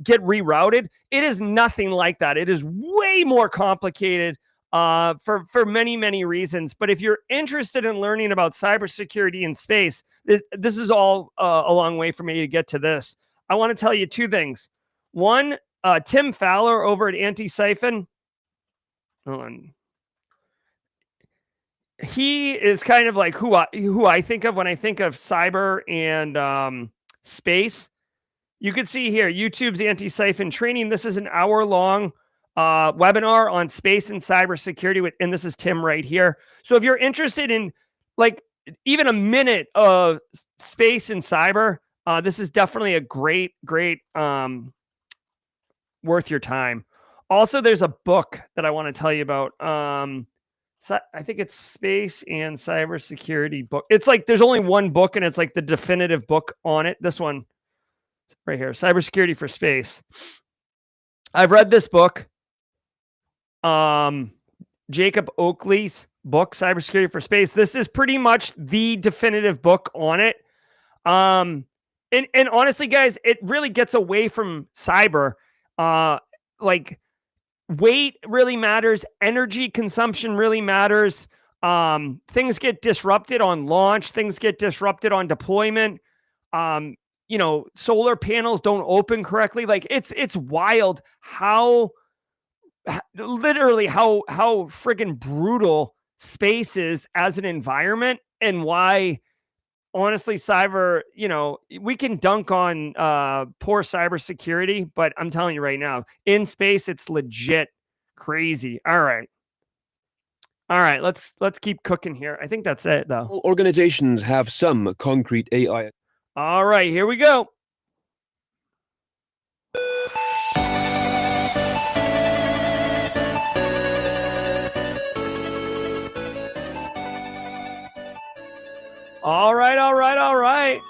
get rerouted. It is nothing like that. It is way more complicated for many, many reasons. But if you're interested in learning about cybersecurity in space, this is all a long way for me to get to this. I want to tell you two things. One, Tim Fowler over at Antisyphon. He is kind of like who I think of when I think of cyber and space. You can see here, YouTube's Antisyphon training. This is an hour-long webinar on space and cybersecurity, and this is Tim right here. So if you're interested in like even a minute of space and cyber, this is definitely a great worth your time. Also, there's a book that I want to tell you about. So I think it's Space and Cybersecurity book. It's like there's only one book, and it's like the definitive book on it. This one right here, Cybersecurity for Space. I've read this book. Jacob Oakley's book, Cybersecurity for Space. This is pretty much the definitive book on it. And honestly, guys, it really gets away from cyber. Like weight really matters. Energy consumption really matters. Things get disrupted on launch. Things get disrupted on deployment. Solar panels don't open correctly. Like it's wild how friggin' brutal space is as an environment, and why honestly cyber, we can dunk on poor cybersecurity, but I'm telling you right now, in space it's legit crazy. All right, let's keep cooking here. I think that's it though. All organizations have some concrete AI. All right, here we go. All right.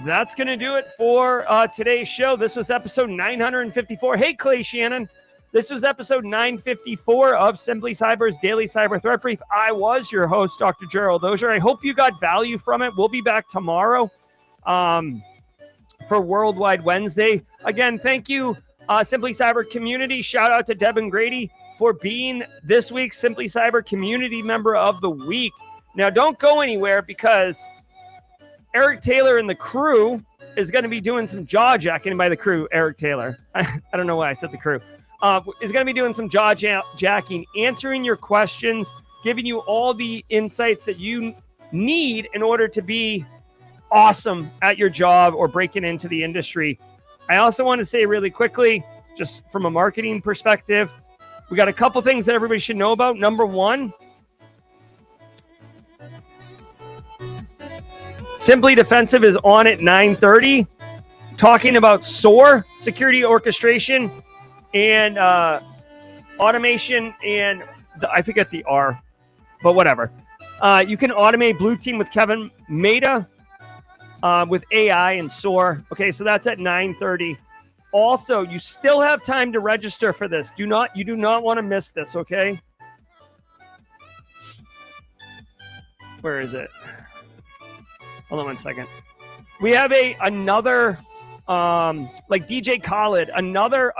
That's going to do it for today's show. This was episode 954. Hey, Clay Shannon. This was episode 954 of Simply Cyber's Daily Cyber Threat Brief. I was your host, Dr. Gerald Auger. I hope you got value from it. We'll be back tomorrow for Worldwide Wednesday. Again, thank you, Simply Cyber community. Shout out to Devin Grady for being this week's Simply Cyber community member of the week. Now, don't go anywhere, because Eric Taylor and the crew is going to be doing some jaw jacking. By the crew, Eric Taylor. I don't know why I said the crew. Is going to be doing some jaw jacking, answering your questions, giving you all the insights that you need in order to be awesome at your job or breaking into the industry. I also want to say really quickly, just from a marketing perspective, we got a couple things that everybody should know about. Number one, Simply Defensive is on at 9:30, talking about SOAR, security orchestration, and automation, and I forget the R, but whatever. You can automate Blue Team with Kevin Maida with AI and SOAR. Okay, so that's at 9:30. Also, you still have time to register for this. You do not want to miss this, okay? Where is it? Hold on one second. We have another like DJ Khaled, another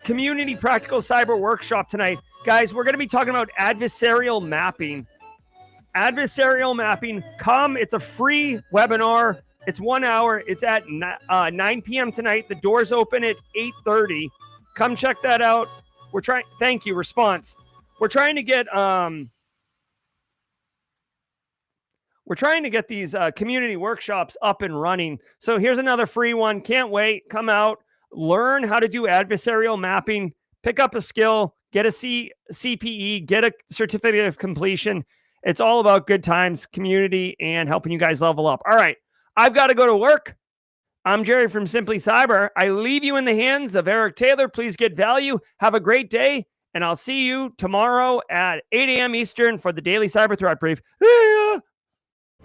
community practical cyber workshop tonight. Guys, we're going to be talking about adversarial mapping. Adversarial mapping. Come, it's a free webinar. It's 1 hour. It's at 9 p.m. tonight. The doors open at 8:30. Come check that out. Thank you, response. We're trying to get these community workshops up and running. So here's another free one. Can't wait. Come out, learn how to do adversarial mapping, pick up a skill, get a CPE, get a certificate of completion. It's all about good times, community, and helping you guys level up. All right, I've got to go to work. I'm Jerry from Simply Cyber. I leave you in the hands of Eric Taylor. Please get value. Have a great day, and I'll see you tomorrow at 8 a.m. Eastern for the Daily Cyber Threat Brief.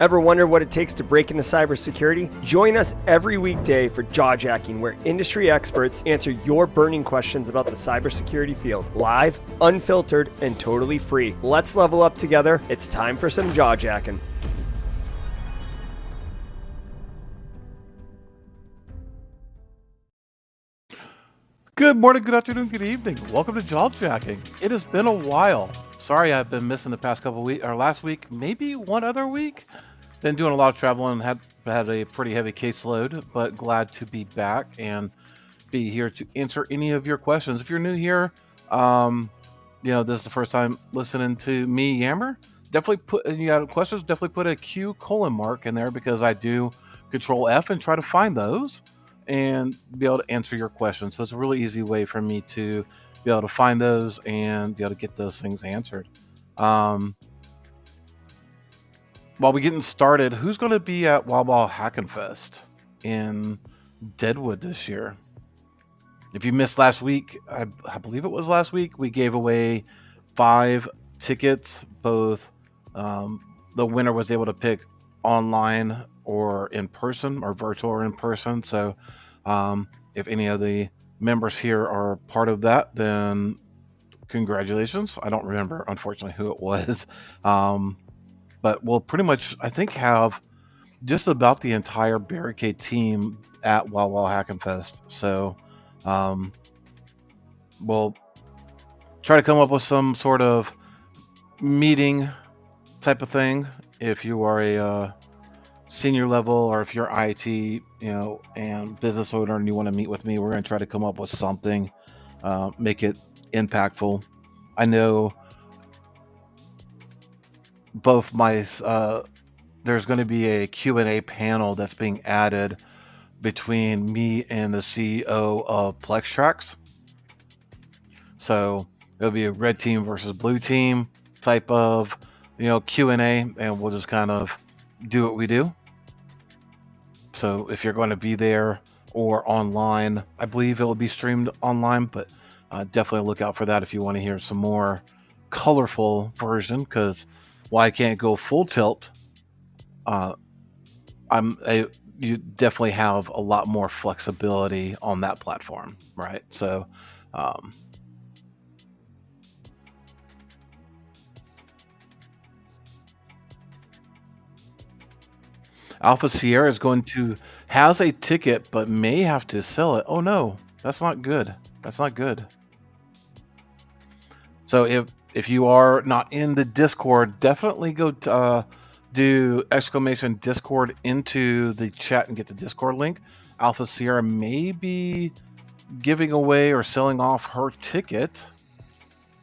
Ever wonder what it takes to break into cybersecurity? Join us every weekday for Jawjacking, where industry experts answer your burning questions about the cybersecurity field. Live, unfiltered, and totally free. Let's level up together. It's time for some Jawjacking. Good morning, good afternoon, good evening. Welcome to Jawjacking. It has been a while. Sorry I've been missing the past couple weeks, or last week, maybe one other week. Been doing a lot of traveling and had a pretty heavy caseload, but glad to be back and be here to answer any of your questions. If you're new here, this is the first time listening to me yammer, you got questions, definitely put a Q : mark in there, because I do Control F and try to find those and be able to answer your questions. So it's a really easy way for me to be able to find those and be able to get those things answered. While we're getting started, who's going to be at Wawa Hackenfest in Deadwood this year? If you missed last week, I believe it was last week, we gave away 5 tickets. Both the winner was able to pick online or in person, or virtual or in person. So if any of the members here are part of that, then congratulations. I don't remember, unfortunately, who it was. But we'll pretty much, I think, have just about the entire Barricade team at Wawa Hackenfest. So we'll try to come up with some sort of meeting type of thing. If you are a senior level, or if you're IT, and business owner, and you want to meet with me, we're going to try to come up with something, make it impactful. I know both there's going to be a Q&A panel that's being added between me and the CEO of PlexTrax. So it'll be a red team versus blue team type of, Q&A, and we'll just kind of do what we do. So if you're going to be there or online, I believe it will be streamed online, but definitely look out for that if you want to hear some more colorful version, because while I can't go full tilt, you definitely have a lot more flexibility on that platform, right? So Alpha Sierra has a ticket, but may have to sell it. Oh no, that's not good. That's not good. So if you are not in the Discord, definitely go do !Discord into the chat and get the Discord link. Alpha Sierra may be giving away or selling off her ticket,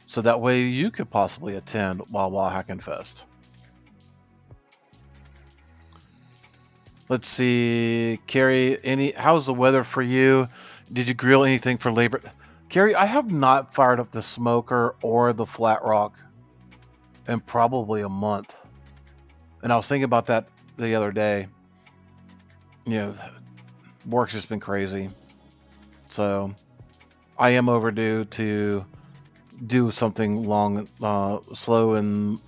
so that way you could possibly attend Wawa Hackenfest. Let's see, Carrie, how's the weather for you? Did you grill anything for Labor? Carrie, I have not fired up the smoker or the flat rock in probably a month. And I was thinking about that the other day. Work's just been crazy. So I am overdue to do something long, slow, and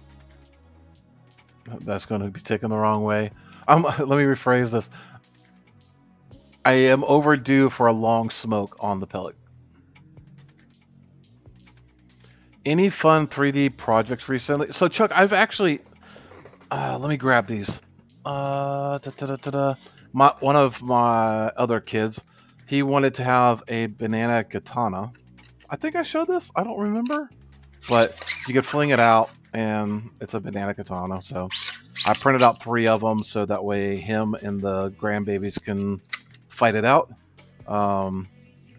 that's going to be taken the wrong way. Let me rephrase this. I am overdue for a long smoke on the pellet. Any fun 3D projects recently? So Chuck, I've actually, let me grab these. One of my other kids, he wanted to have a banana katana. I think I showed this. I don't remember, but you could fling it out and it's a banana katana. So I printed out 3 of them, so that way him and the grandbabies can fight it out. And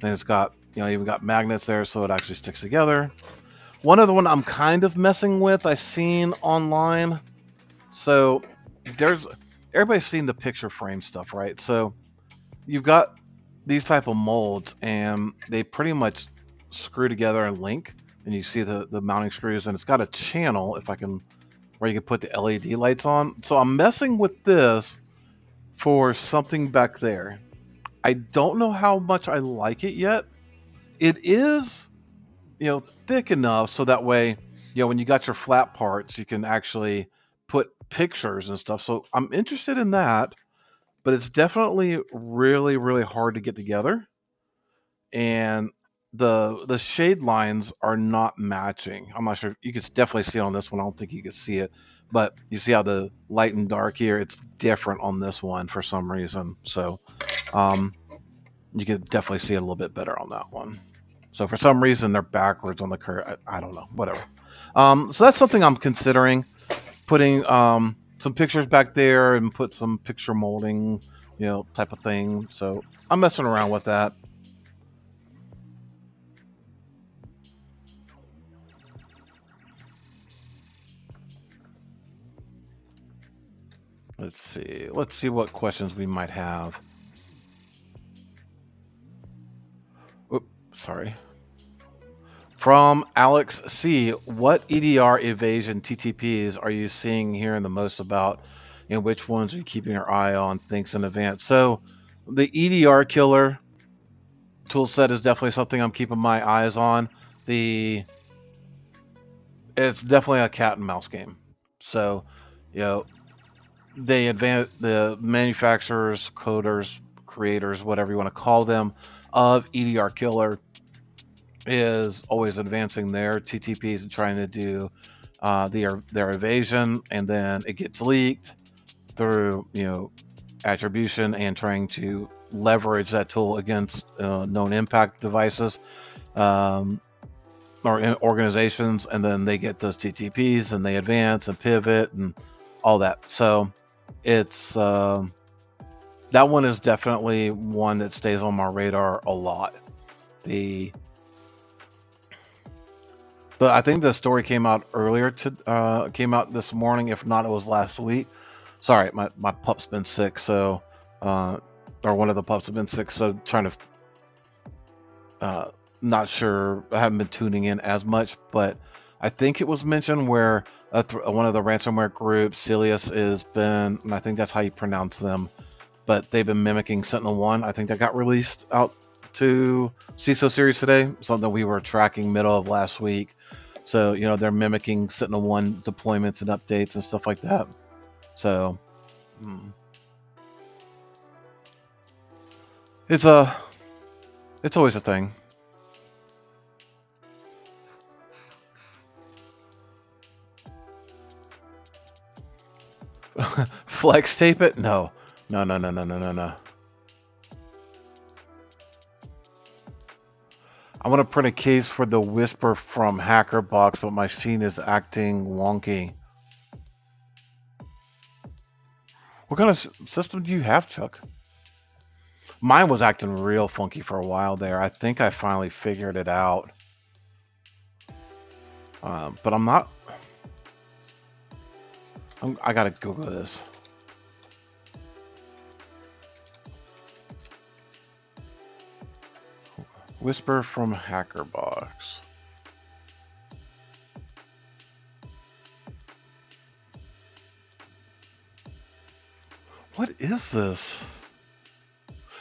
it's got, even got magnets there, so it actually sticks together. One other one I'm kind of messing with, I seen online. So everybody's seen the picture frame stuff, right? So you've got these type of molds, and they pretty much screw together and link. and you see the mounting screws, and it's got a channel if I can where you can put the LED lights on. So I'm messing with this for something back there. I don't know how much I like it yet. It is, thick enough so that way, when you got your flat parts, you can actually put pictures and stuff. So I'm interested in that, but it's definitely really, really hard to get together. And the shade lines are not matching. I'm not sure. You can definitely see it on this one. I don't think you can see it, but you see how the light and dark here, it's different on this one for some reason. So you can definitely see it a little bit better on that one. So for some reason they're backwards on the curve. I don't know, whatever. So that's something I'm considering, putting some pictures back there and put some picture molding, type of thing. So I'm messing around with that. Let's see what questions we might have. Oops, sorry. From Alex C, what EDR evasion TTPs are you seeing hearing the most about, and which ones are you keeping your eye on? Thanks in advance. So the EDR killer tool set is definitely something I'm keeping my eyes on. It's definitely a cat and mouse game. So, the manufacturers, coders, creators, whatever you want to call them, of EDR killer is always advancing their TTPs and trying to do their evasion, and then it gets leaked through attribution and trying to leverage that tool against known impact devices or organizations, and then they get those TTPs and they advance and pivot and all that. So it's that one is definitely one that stays on my radar a lot. I think the story came out came out this morning. If not, it was last week. Sorry, my pup's been sick, so or one of the pups have been sick, so trying to not sure. I haven't been tuning in as much, but I think it was mentioned where one of the ransomware groups, Celius, has been, and I think that's how you pronounce them, but they've been mimicking Sentinel-1. I think that got released out to CISO series today, something we were tracking middle of last week. So, they're mimicking Sentinel-1 deployments and updates and stuff like that. So, it's always a thing. Flex tape it? No. No. I want to print a case for the Whisper from HackerBox, but my machine is acting wonky. What kind of system do you have, Chuck? Mine was acting real funky for a while there. I think I finally figured it out. But I'm not... I gotta Google this. Whisper from HackerBox. What is this?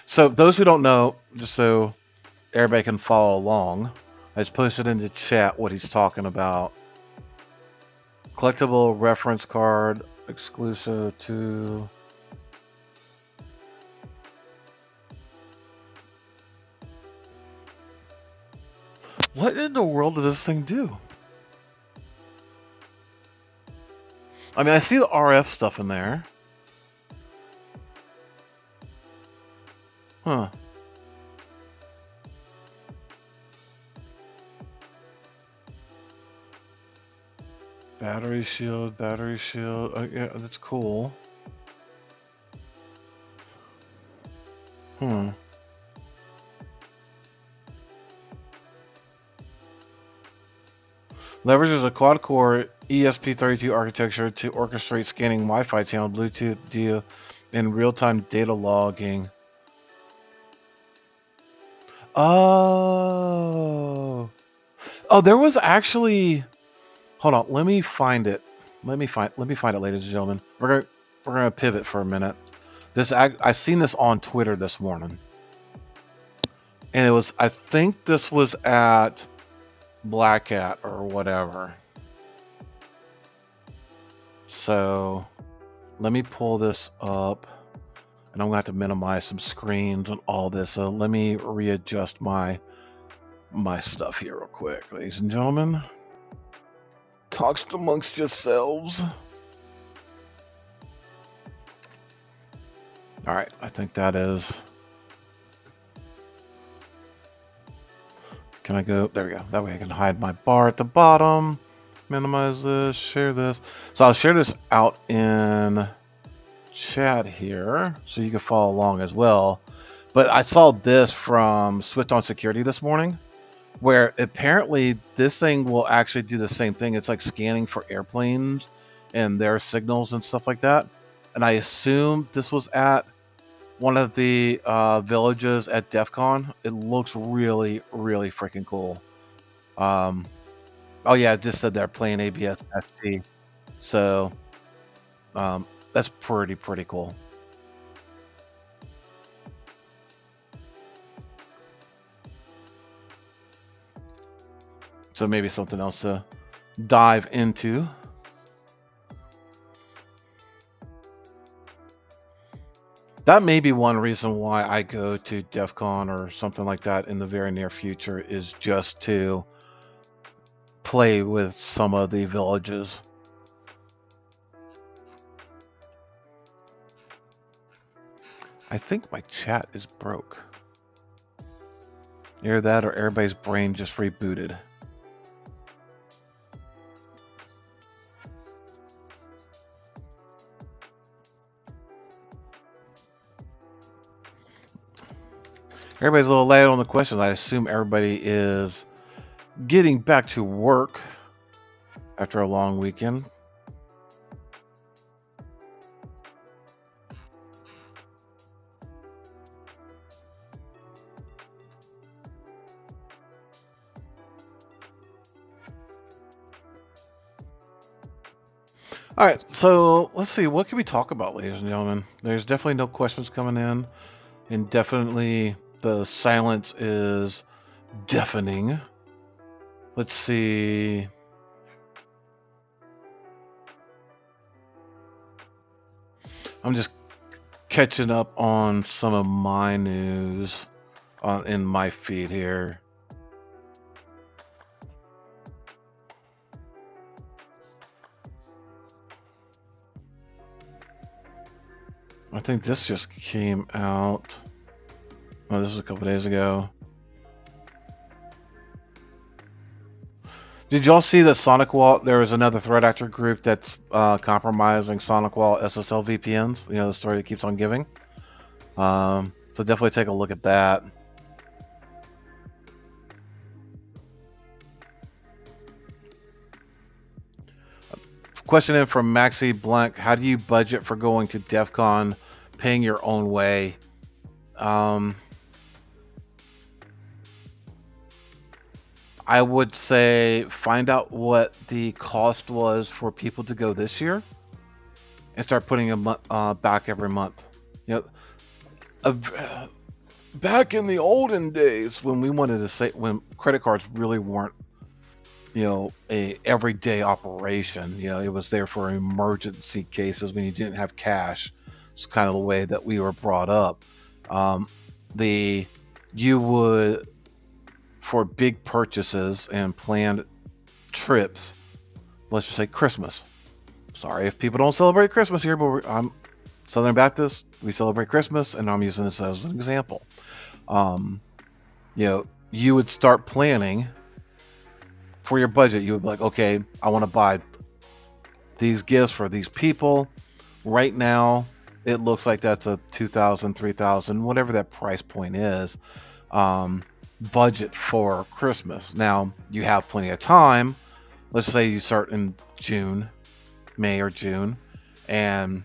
So those who don't know, just so everybody can follow along, I just posted into chat what he's talking about. Collectible reference card exclusive to... What in the world does this thing do? I mean, I see the RF stuff in there. Huh. Battery shield. Yeah, that's cool. Leverages a quad-core ESP32 architecture to orchestrate scanning Wi-Fi channel, Bluetooth, DIA, and real-time data logging. Oh, Oh, there was actually. Hold on, let me find it. Let me find it, ladies and gentlemen. We're gonna pivot for a minute. I seen this on Twitter this morning, and it was. I think this was at Black Hat or whatever. So let me pull this up, and I'm gonna have to minimize some screens and all this. So let me readjust my stuff here real quick, ladies and gentlemen. Talks amongst yourselves. All right, I think that is. Can I go? There we go. That way I can hide my bar at the bottom. Minimize this, share this. So I'll share this out in chat here so you can follow along as well. But I saw this from Swift on Security this morning, where apparently this thing will actually do the same thing. It's like scanning for airplanes and their signals and stuff like that. And I assume this was at one of the villages at DEF CON. It looks really, really freaking cool. Oh yeah, it just said they're playing ABS SG. So that's pretty cool. So maybe something else to dive into. That may be one reason why I go to DEF CON or something like that in the very near future, is just to play with some of the villages. I think my chat is broke. Either that or everybody's brain just rebooted. Everybody's a little late on the questions. I assume everybody is getting back to work after a long weekend. All right, so let's see. What can we talk about, ladies and gentlemen? There's definitely no questions coming in, and definitely the silence is deafening. Let's see. I'm just catching up on some of my news in my feed here. I think this just came out. Oh, this is a couple days ago. Did y'all see that SonicWall? There was another threat actor group that's compromising SonicWall SSL VPNs. You know, the story that keeps on giving. So definitely take a look at that. Question in from Maxi Blank. How do you budget for going to DEF CON, paying your own way? I would say find out what the cost was for people to go this year and start putting them back every month. You know, back in the olden days when we wanted to say, when credit cards really weren't, you know, a everyday operation, you know, it was there for emergency cases when you didn't have cash. It's kind of the way that we were brought up. You would, for big purchases and planned trips, let's just say Christmas. Sorry if people don't celebrate Christmas here, but I'm Southern Baptist. We celebrate Christmas, and I'm using this as an example. You know, you would start planning for your budget. You would be like, okay, I want to buy these gifts for these people. Right now, it looks like that's a $2,000, $3,000, whatever that price point is. Budget for Christmas. Now you have plenty of time. Let's say you start in May or June, and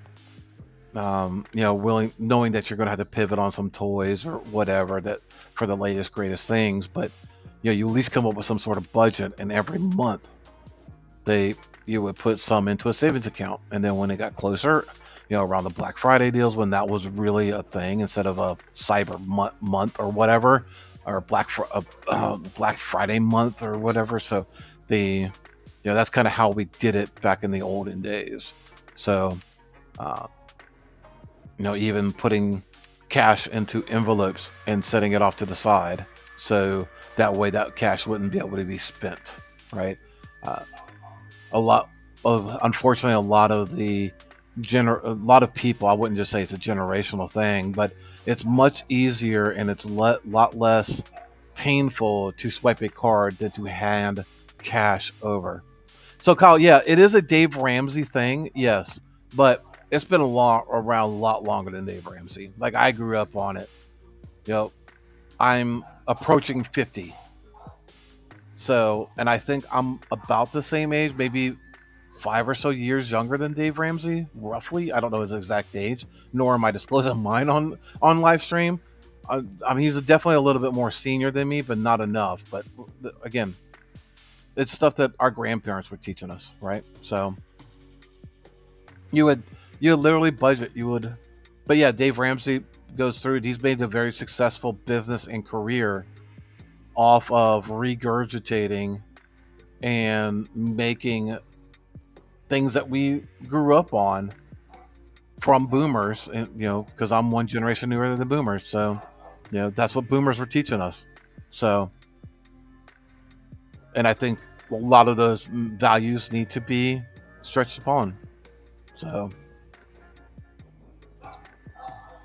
you know, knowing that you're going to have to pivot on some toys or whatever that for the latest greatest things, but you at least come up with some sort of budget, and every month you would put some into a savings account, and then when it got closer, around the Black Friday deals, when that was really a thing instead of a Cyber month or whatever, or Black Friday month or whatever. So that's kind of how we did it back in the olden days. So even putting cash into envelopes and setting it off to the side, so that way that cash wouldn't be able to be spent, right? Unfortunately, a lot of people, I wouldn't just say it's a generational thing, but it's much easier and it's a lot less painful to swipe a card than to hand cash over. So Kyle, yeah, it is a Dave Ramsey thing, yes, but it's been around a lot longer than Dave Ramsey. Like, I grew up on it. I'm approaching 50. So, and I think I'm about the same age, maybe 5 or so years younger than Dave Ramsey, roughly. I don't know his exact age, nor am I disclosing mine on live stream. I mean, he's definitely a little bit more senior than me, but not enough. But again, it's stuff that our grandparents were teaching us, right? So you would literally budget. But yeah, Dave Ramsey goes through it. He's made a very successful business and career off of regurgitating and making things that we grew up on from boomers, and because I'm one generation newer than the boomers, so that's what boomers were teaching us. So, and I think a lot of those values need to be stretched upon. So, all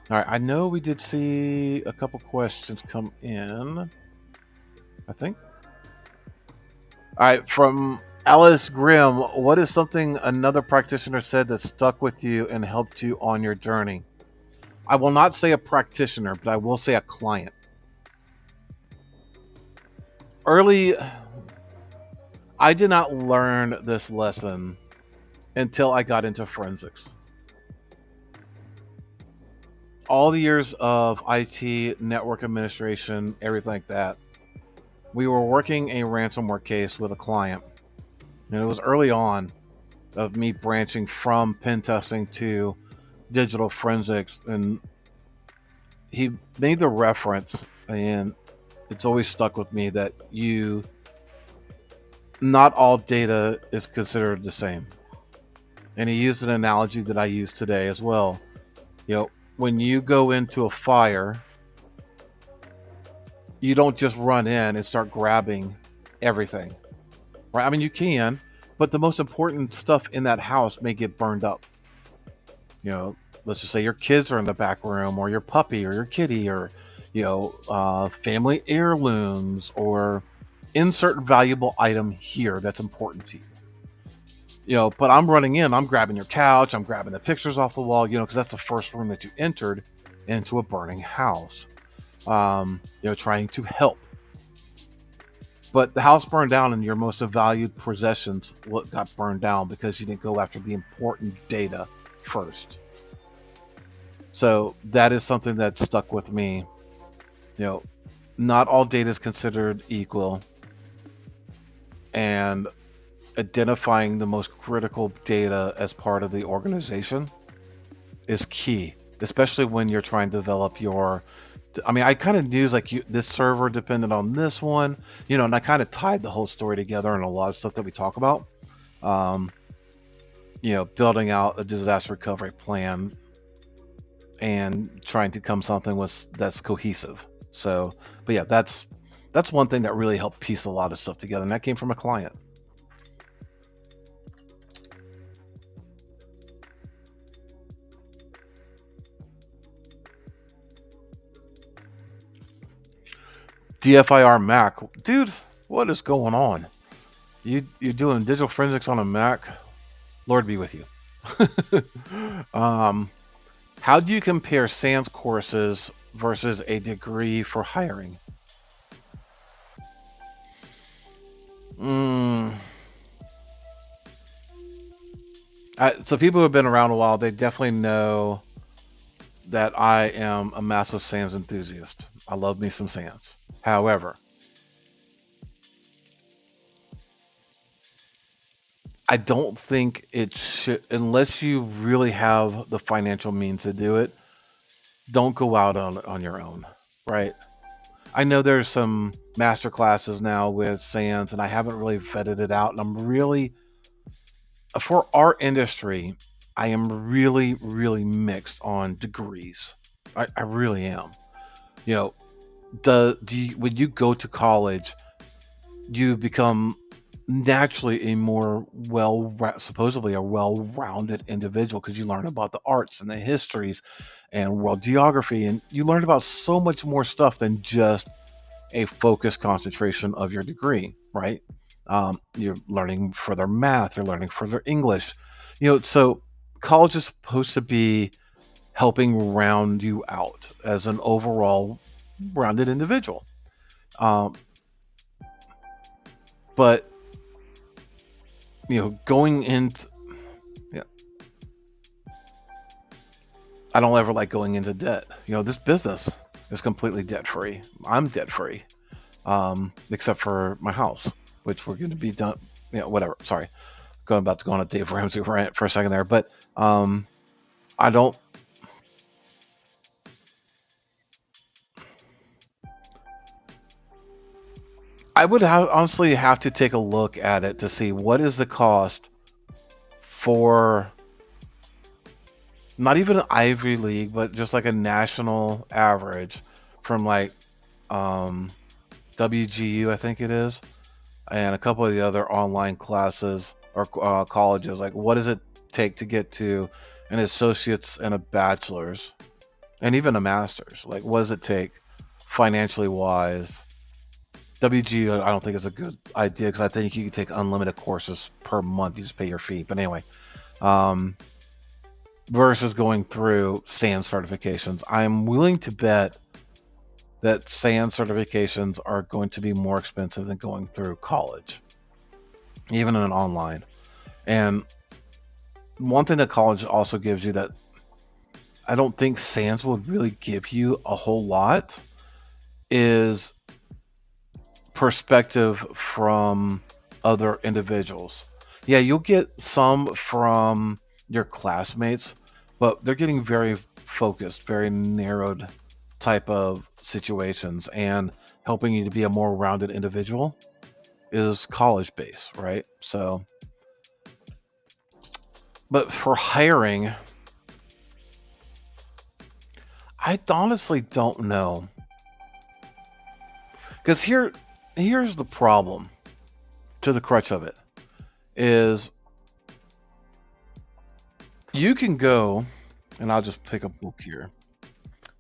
right, I know we did see a couple questions come in, I think. All right, from Alice Grimm, what is something another practitioner said that stuck with you and helped you on your journey? I will not say a practitioner, but I will say a client. Early, I did not learn this lesson until I got into forensics. All the years of IT, network administration, everything like that, we were working a ransomware case with a client. And it was early on of me branching from pen testing to digital forensics. And he made the reference, and it's always stuck with me, that not all data is considered the same. And he used an analogy that I use today as well. When you go into a fire, you don't just run in and start grabbing everything. Right? I mean, you can, but the most important stuff in that house may get burned up. Let's just say your kids are in the back room, or your puppy, or your kitty, or family heirlooms, or insert valuable item here that's important to you. But I'm running in, I'm grabbing your couch, I'm grabbing the pictures off the wall, because that's the first room that you entered into a burning house. Trying to help. But the house burned down, and your most valued possessions got burned down because you didn't go after the important data first. So that is something that stuck with me. Not all data is considered equal, and identifying the most critical data as part of the organization is key, especially when you're trying to develop your... I mean, I kind of knew this server depended on this one, and I kind of tied the whole story together in a lot of stuff that we talk about. Building out a disaster recovery plan and trying to come something that's cohesive. So, but yeah, that's one thing that really helped piece a lot of stuff together, and that came from a client. DFIR Mac, dude, what is going on? You're doing digital forensics on a Mac? Lord be with you. How do you compare SANS courses versus a degree for hiring? So people who have been around a while, they definitely know that I am a massive SANS enthusiast. I love me some SANS. However, I don't think it should, unless you really have the financial means to do it. Don't go out on your own, right? I know there's some master classes now with SANS, and I haven't really vetted it out. And I'm really, for our industry, I am really, really mixed on degrees. I really am. You know, when you go to college, you become naturally a more supposedly a well-rounded individual because you learn about the arts and the histories and world geography, and you learn about so much more stuff than just a focused concentration of your degree, right? You're learning further math, you're learning further English, so college is supposed to be helping round you out as an overall rounded individual. But going into, yeah, I don't ever like going into debt. This business is completely debt free. I'm debt free, except for my house, which we're going to be done. Whatever. Sorry, about to go on a Dave Ramsey rant for a second there, but I don't. I would honestly have to take a look at it to see what is the cost for not even an Ivy League, but just like a national average from like WGU, I think it is, and a couple of the other online classes or colleges. Like, what does it take to get to an associate's and a bachelor's and even a master's? Like, what does it take financially wise? WGU, I don't think is a good idea because I think you can take unlimited courses per month. You just pay your fee. But anyway, versus going through SANS certifications, I'm willing to bet that SANS certifications are going to be more expensive than going through college, even in an online. And one thing that college also gives you that I don't think SANS will really give you a whole lot is perspective from other individuals. Yeah, you'll get some from your classmates, but they're getting very focused, very narrowed type of situations, and helping you to be a more rounded individual is college based, right? So, but for hiring, I honestly don't know, because here's the problem to the crutch of it is you can go, and I'll just pick a book here.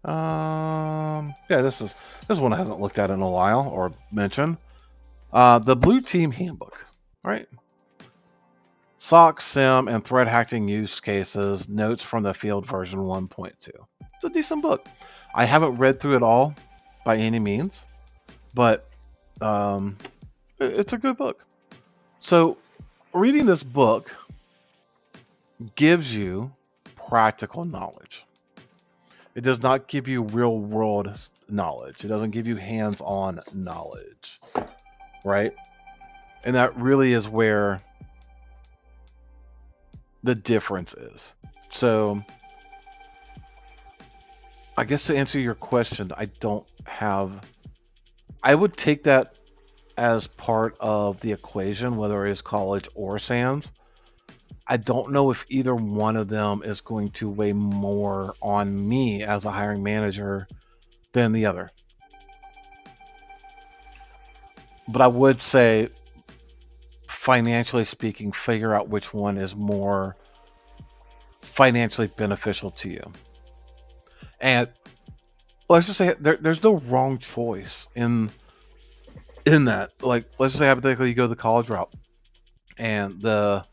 Yeah, this one I haven't looked at in a while or mentioned. The Blue Team Handbook, right? SOC, SIM, and threat hacking use cases, notes from the field version 1.2. It's a decent book. I haven't read through it all by any means, but it's a good book. So reading this book gives you practical knowledge. It does not give you real world knowledge. It doesn't give you hands-on knowledge, right? And that really is where the difference is. So I guess to answer your question, I would take that as part of the equation, whether it is college or SANS. I don't know if either one of them is going to weigh more on me as a hiring manager than the other. But I would say, financially speaking, figure out which one is more financially beneficial to you. And let's just say there's no wrong choice in that. Like, let's just say hypothetically you go the college route, and the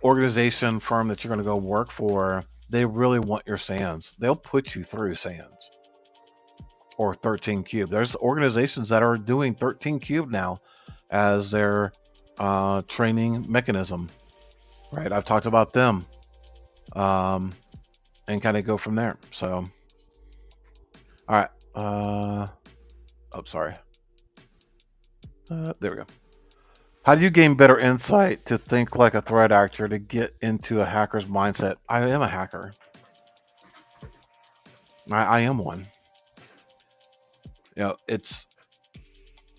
organization firm that you're going to go work for, they really want your SANS. They'll put you through SANS or 13 Cube. There's organizations that are doing 13 Cube now as their training mechanism, right? I've talked about them, and kind of go from there. So, all right. Sorry. There we go. How do you gain better insight to think like a threat actor to get into a hacker's mindset? I am a hacker. I am one.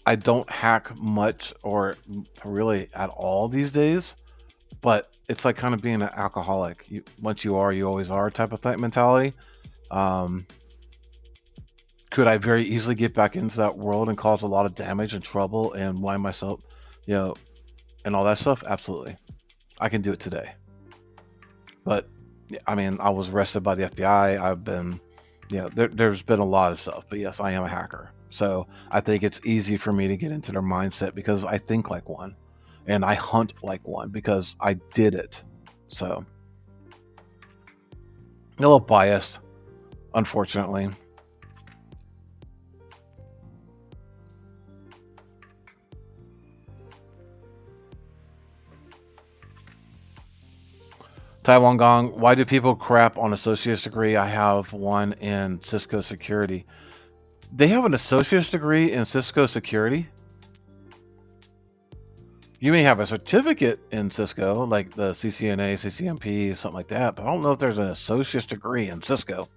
I don't hack much or really at all these days, but it's like kind of being an alcoholic. Once you are, you always are type of mentality. Could I very easily get back into that world and cause a lot of damage and trouble and wind myself, and all that stuff? Absolutely. I can do it today. But I mean, I was arrested by the FBI. I've been, there's been a lot of stuff, but yes, I am a hacker. So I think it's easy for me to get into their mindset because I think like one and I hunt like one because I did it. So a little biased, unfortunately. Taiwan Gong, why do people crap on associate's degree? I have one in Cisco security. They have an associate's degree in Cisco security. You may have a certificate in Cisco, like the CCNA, CCNP, something like that, but I don't know if there's an associate's degree in Cisco.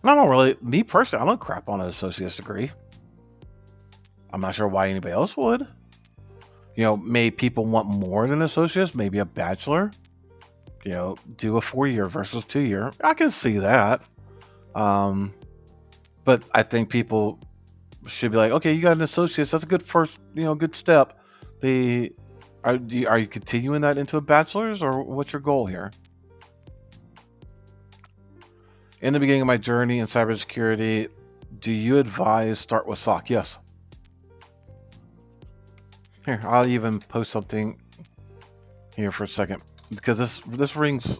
And I don't really, me personally, I don't crap on an associate's degree. I'm not sure why anybody else would. May people want more than associates, maybe a bachelor, do a 4-year versus 2-year. I can see that. But I think people should be like, okay, you got an associate's. That's a good first, good step. Are you continuing that into a bachelor's, or what's your goal here? In the beginning of my journey in cybersecurity, do you advise start with SOC? Yes. Here, I'll even post something here for a second because this rings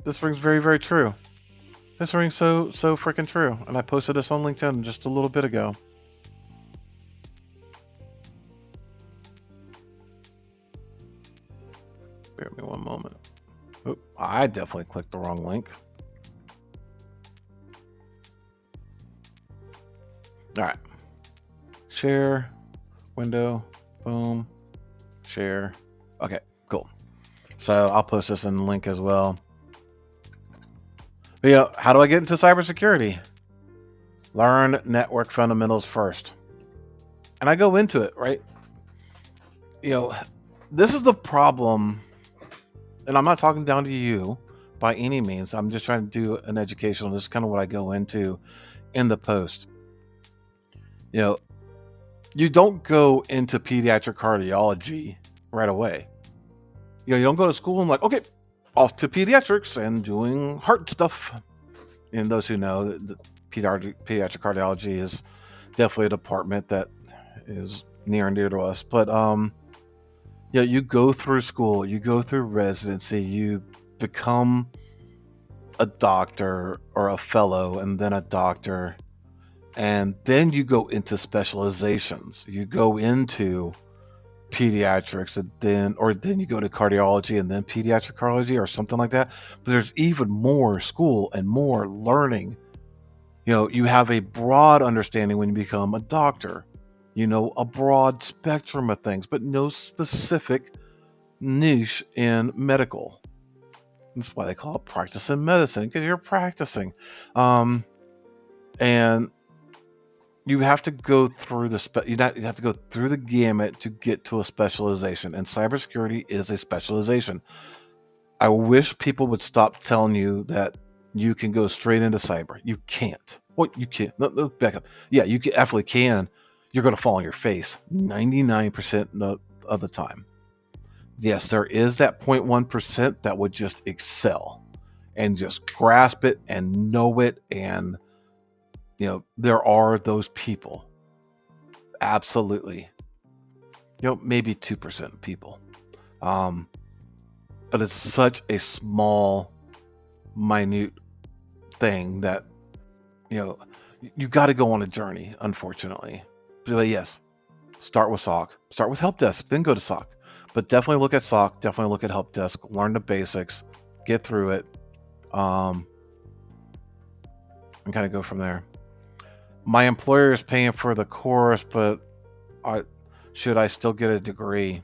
very, very true. This rings so freaking true, and I posted this on LinkedIn just a little bit ago. Bear with me one moment. Oop, I definitely clicked the wrong link. All right, share. Window, boom, share. Okay, cool. So I'll post this in the link as well. But, how do I get into cybersecurity? Learn network fundamentals first. And I go into it, right? This is the problem, and I'm not talking down to you by any means. I'm just trying to do an educational. This is kind of what I go into in the post. You don't go into pediatric cardiology right away. You don't go to school and okay, off to pediatrics and doing heart stuff. And those who know, that pediatric cardiology is definitely a department that is near and dear to us. But you go through school, you go through residency, you become a doctor or a fellow, and then a doctor. And then you go into specializations. You go into pediatrics, and then you go to cardiology, and then pediatric cardiology, or something like that. But there's even more school and more learning. You have a broad understanding when you become a doctor. A broad spectrum of things, but no specific niche in medical. That's why they call it practice in medicine, because you're practicing. And you have to go through you have to go through the gamut to get to a specialization, and cybersecurity is a specialization. I wish people would stop telling you that you can go straight into cyber. You can't. Well, you can't. No, back up. Yeah, you absolutely can. You're going to fall on your face 99% of the time. Yes, there is that 0.1% that would just excel and just grasp it and know it, and there are those people. Absolutely. Maybe 2% of people. But it's such a small, minute thing that, you got to go on a journey, unfortunately. But yes, start with SOC. Start with help desk, then go to SOC. But definitely look at SOC, definitely look at help desk, learn the basics, get through it, and kind of go from there. My employer is paying for the course, but should I still get a degree?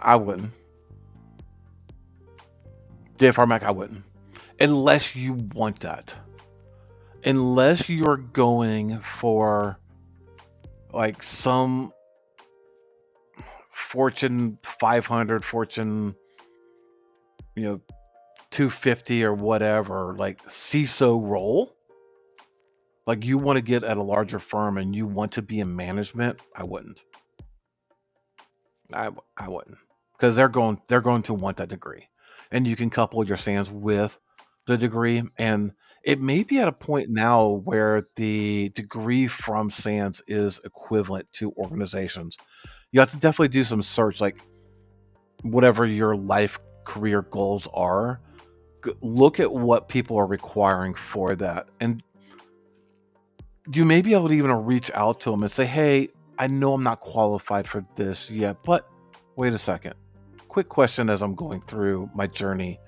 I wouldn't. Dave Harmack, I wouldn't. Unless you want that. Unless you're going for like some Fortune 500, Fortune, 250 or whatever, like CISO role. Like you want to get at a larger firm and you want to be in management, I wouldn't. I wouldn't. Because they're going to want that degree. And you can couple your SANS with the degree. And it may be at a point now where the degree from SANS is equivalent to organizations. You have to definitely do some search, like whatever your life career goals are, look at what people are requiring for that. And you may be able to even reach out to them and say, hey, I know I'm not qualified for this yet, but wait a second. Quick question as I'm going through my journey.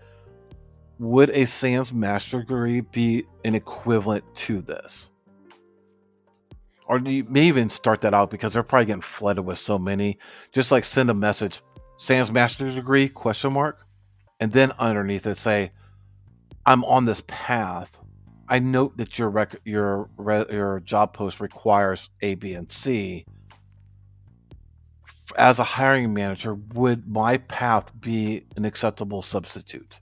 Would a SANS master degree be an equivalent to this? Or you may even start that out because they're probably getting flooded with so many. Just like send a message, SANS master's degree, ? And then underneath it say, I'm on this path. I note that your job post requires A, B, and C. As a hiring manager, would my path be an acceptable substitute?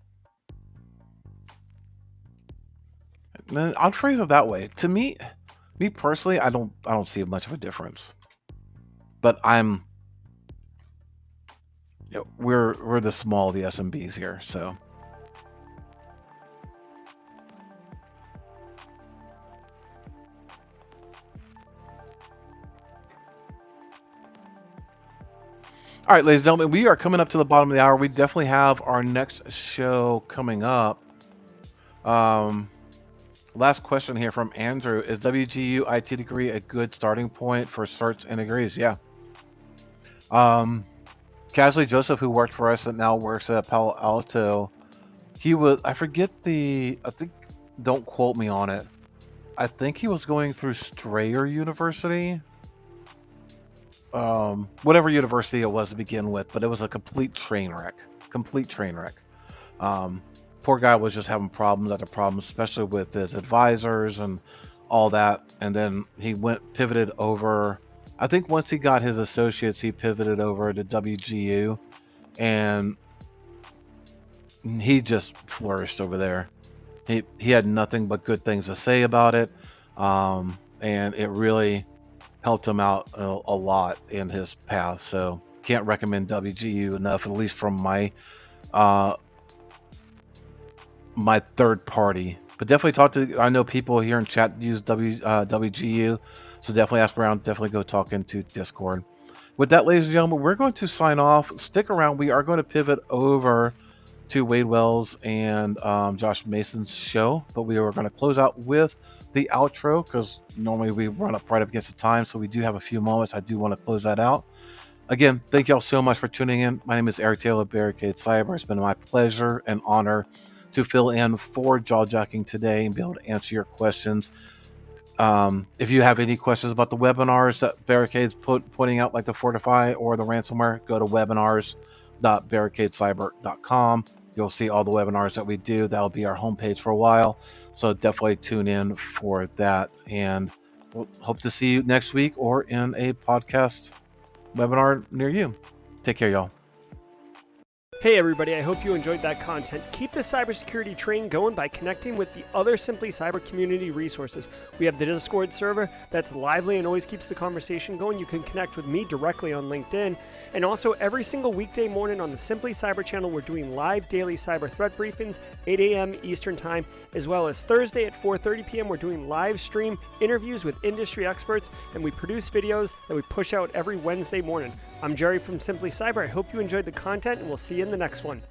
And then I'll phrase it that way. To me personally, I don't see much of a difference. But we're the small of the SMBs here, so. All right, ladies and gentlemen, we are coming up to the bottom of the hour. We definitely have our next show coming up. Last question here from Andrew. Is WGU IT degree a good starting point for certs and degrees? Yeah. Casually Joseph, who worked for us and now works at Palo Alto, don't quote me on it. I think he was going through Strayer University. Whatever university it was to begin with, but it was a complete train wreck. Poor guy was just having problems after problems, especially with his advisors and all that. And then he pivoted over. I think once he got his associates, he pivoted over to WGU, and he just flourished over there. He had nothing but good things to say about it, and it really helped him out a lot in his path. So can't recommend WGU enough, at least from my third party. But definitely I know people here in chat use WGU, so definitely ask around, definitely go talk into Discord. With that, ladies and gentlemen, we're going to sign off. Stick around. We are going to pivot over to Wade Wells and Josh Mason's show, but we are going to close out with the outro because normally we run up right up against the time, so we do have a few moments. I do want to close that out. Again, thank y'all so much for tuning in. My name is Eric Taylor, Barricade Cyber. It's been my pleasure and honor to fill in for Jawjacking today and be able to answer your questions. If you have any questions about the webinars that Barricade's putting out, like the Fortify or the ransomware, go to webinars.barricadecyber.com. You'll see all the webinars that we do. That'll be our homepage for a while. So definitely tune in for that. And we'll hope to see you next week or in a podcast webinar near you. Take care, y'all. Hey everybody, I hope you enjoyed that content. Keep the cybersecurity train going by connecting with the other Simply Cyber community resources. We have the Discord server that's lively and always keeps the conversation going. You can connect with me directly on LinkedIn. And also every single weekday morning on the Simply Cyber channel, we're doing live daily cyber threat briefings, 8 a.m. Eastern time, as well as Thursday at 4:30 p.m. We're doing live stream interviews with industry experts, and we produce videos that we push out every Wednesday morning. I'm Jerry from Simply Cyber. I hope you enjoyed the content, and we'll see you in the next one.